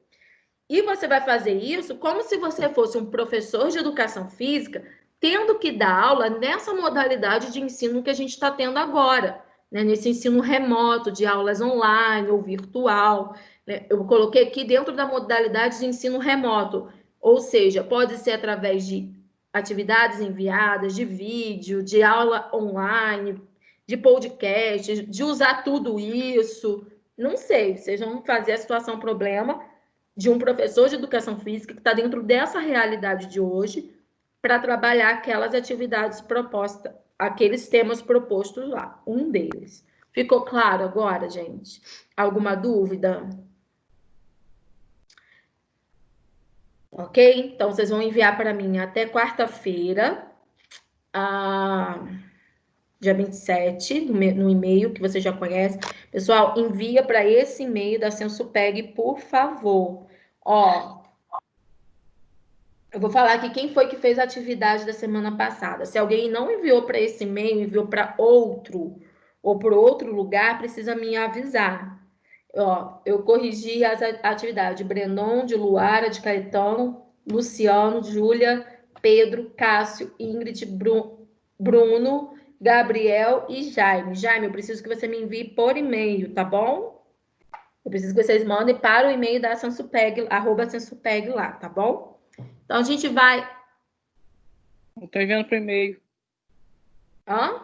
E você vai fazer isso como se você fosse um professor de educação física, tendo que dar aula nessa modalidade de ensino que a gente está tendo agora, né? Nesse ensino remoto, de aulas online ou virtual. Né? Eu coloquei aqui dentro da modalidade de ensino remoto, ou seja, pode ser através de atividades enviadas, de vídeo, de aula online, de podcast, de usar tudo isso. Não sei, vocês vão fazer a situação problema de um professor de educação física que está dentro dessa realidade de hoje para trabalhar aquelas atividades propostas, aqueles temas propostos lá, um deles. Ficou claro agora, gente? Alguma dúvida? Ok? Então, vocês vão enviar para mim até quarta-feira, dia 27, no e-mail que você já conhece. Pessoal, envia para esse e-mail da Sensupeg, por favor. Ó, eu vou falar aqui quem foi que fez a atividade da semana passada. Se alguém não enviou para esse e-mail, enviou para outro ou para outro lugar, precisa me avisar. Ó, eu corrigi as atividades. Brenon, de Luara, de Caetano, Luciano, Júlia, Pedro, Cássio, Ingrid, Bruno, Gabriel e Jaime. Jaime, eu preciso que você me envie por e-mail, tá bom? Eu preciso que vocês mandem para o e-mail da Sensupeg, @Sensupeg lá, tá bom? Então, a gente vai... Eu tô enviando pro e-mail. Hã?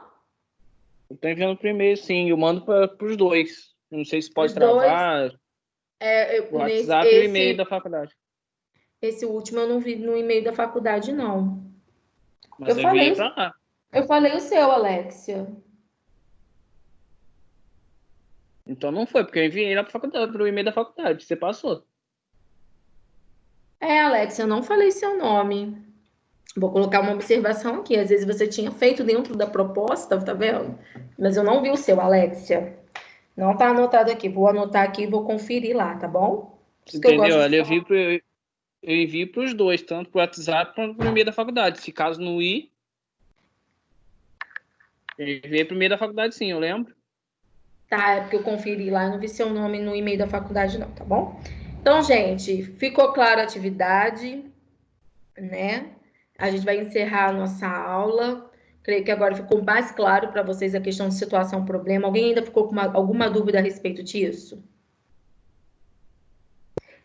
Eu tô enviando pro e-mail, sim. Eu mando pros dois. Não sei se pode Os dois, travar o WhatsApp e o e-mail da faculdade. Esse último eu não vi no e-mail da faculdade, não. Mas eu enviei pra lá. Eu falei o seu, Alexia. Então não foi, porque eu enviei lá pra faculdade, pro e-mail da faculdade. Você passou. Alexia, eu não falei seu nome. Vou colocar uma observação aqui. Às vezes você tinha feito dentro da proposta, tá vendo? Mas eu não vi o seu, Alexia. Não tá anotado aqui. Vou anotar aqui e vou conferir lá, tá bom? Entendeu? Eu envio pros dois, tanto pro WhatsApp quanto pro e-mail da faculdade. Se caso não ir, eu enviei pro e-mail da faculdade, sim, eu lembro. Tá, é porque eu conferi lá, eu não vi seu nome no e-mail da faculdade, não, tá bom? Então, gente, ficou claro a atividade, né? A gente vai encerrar a nossa aula. Creio que agora ficou mais claro para vocês a questão de situação problema. Alguém ainda ficou com alguma dúvida a respeito disso?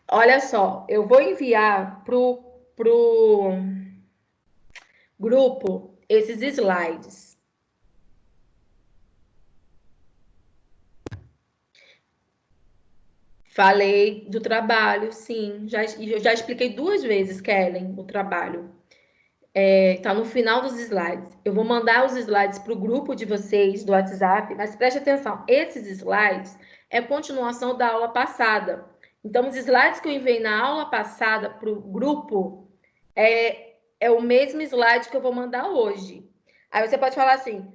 Olha só, eu vou enviar pro grupo esses slides. Falei do trabalho, sim. Eu já expliquei 2 vezes, Kellen, o trabalho. Tá no final dos slides. Eu vou mandar os slides para o grupo de vocês do WhatsApp, mas preste atenção, esses slides é continuação da aula passada. Então, os slides que eu enviei na aula passada para o grupo é o mesmo slide que eu vou mandar hoje. Aí você pode falar assim: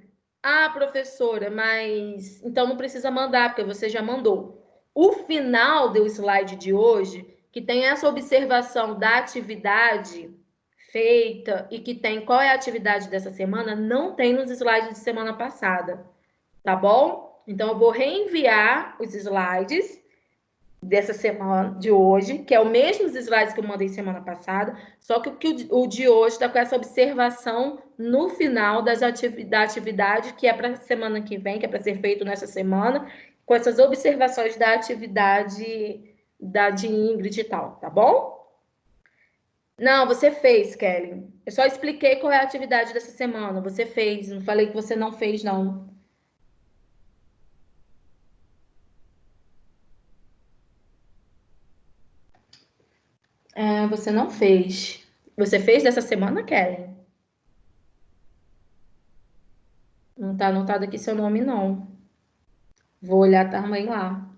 ah, professora, mas então não precisa mandar, porque você já mandou. O final do slide de hoje, que tem essa observação da atividade feita e que tem qual é a atividade dessa semana, não tem nos slides de semana passada, tá bom? Então, eu vou reenviar os slides dessa semana, de hoje, que é o mesmo slides que eu mandei semana passada, só que o de hoje está com essa observação no final da atividade, que é para a semana que vem, que é para ser feito nessa semana, com essas observações da atividade de Ingrid e tal, tá bom? Não, você fez, Kelly. Eu só expliquei qual é a atividade dessa semana. Você fez, não falei que você não fez, não. Você não fez. Você fez dessa semana, Kelly? Não tá anotado aqui seu nome, não. Vou olhar também lá.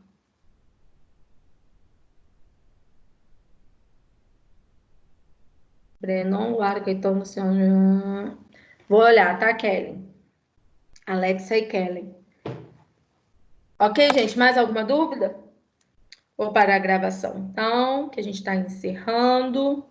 Brenon, Lara, Caetano, Luciano. Vou olhar, tá, Kelly? Alexa e Kelly. Ok, gente? Mais alguma dúvida? Vou parar a gravação, então, que a gente está encerrando.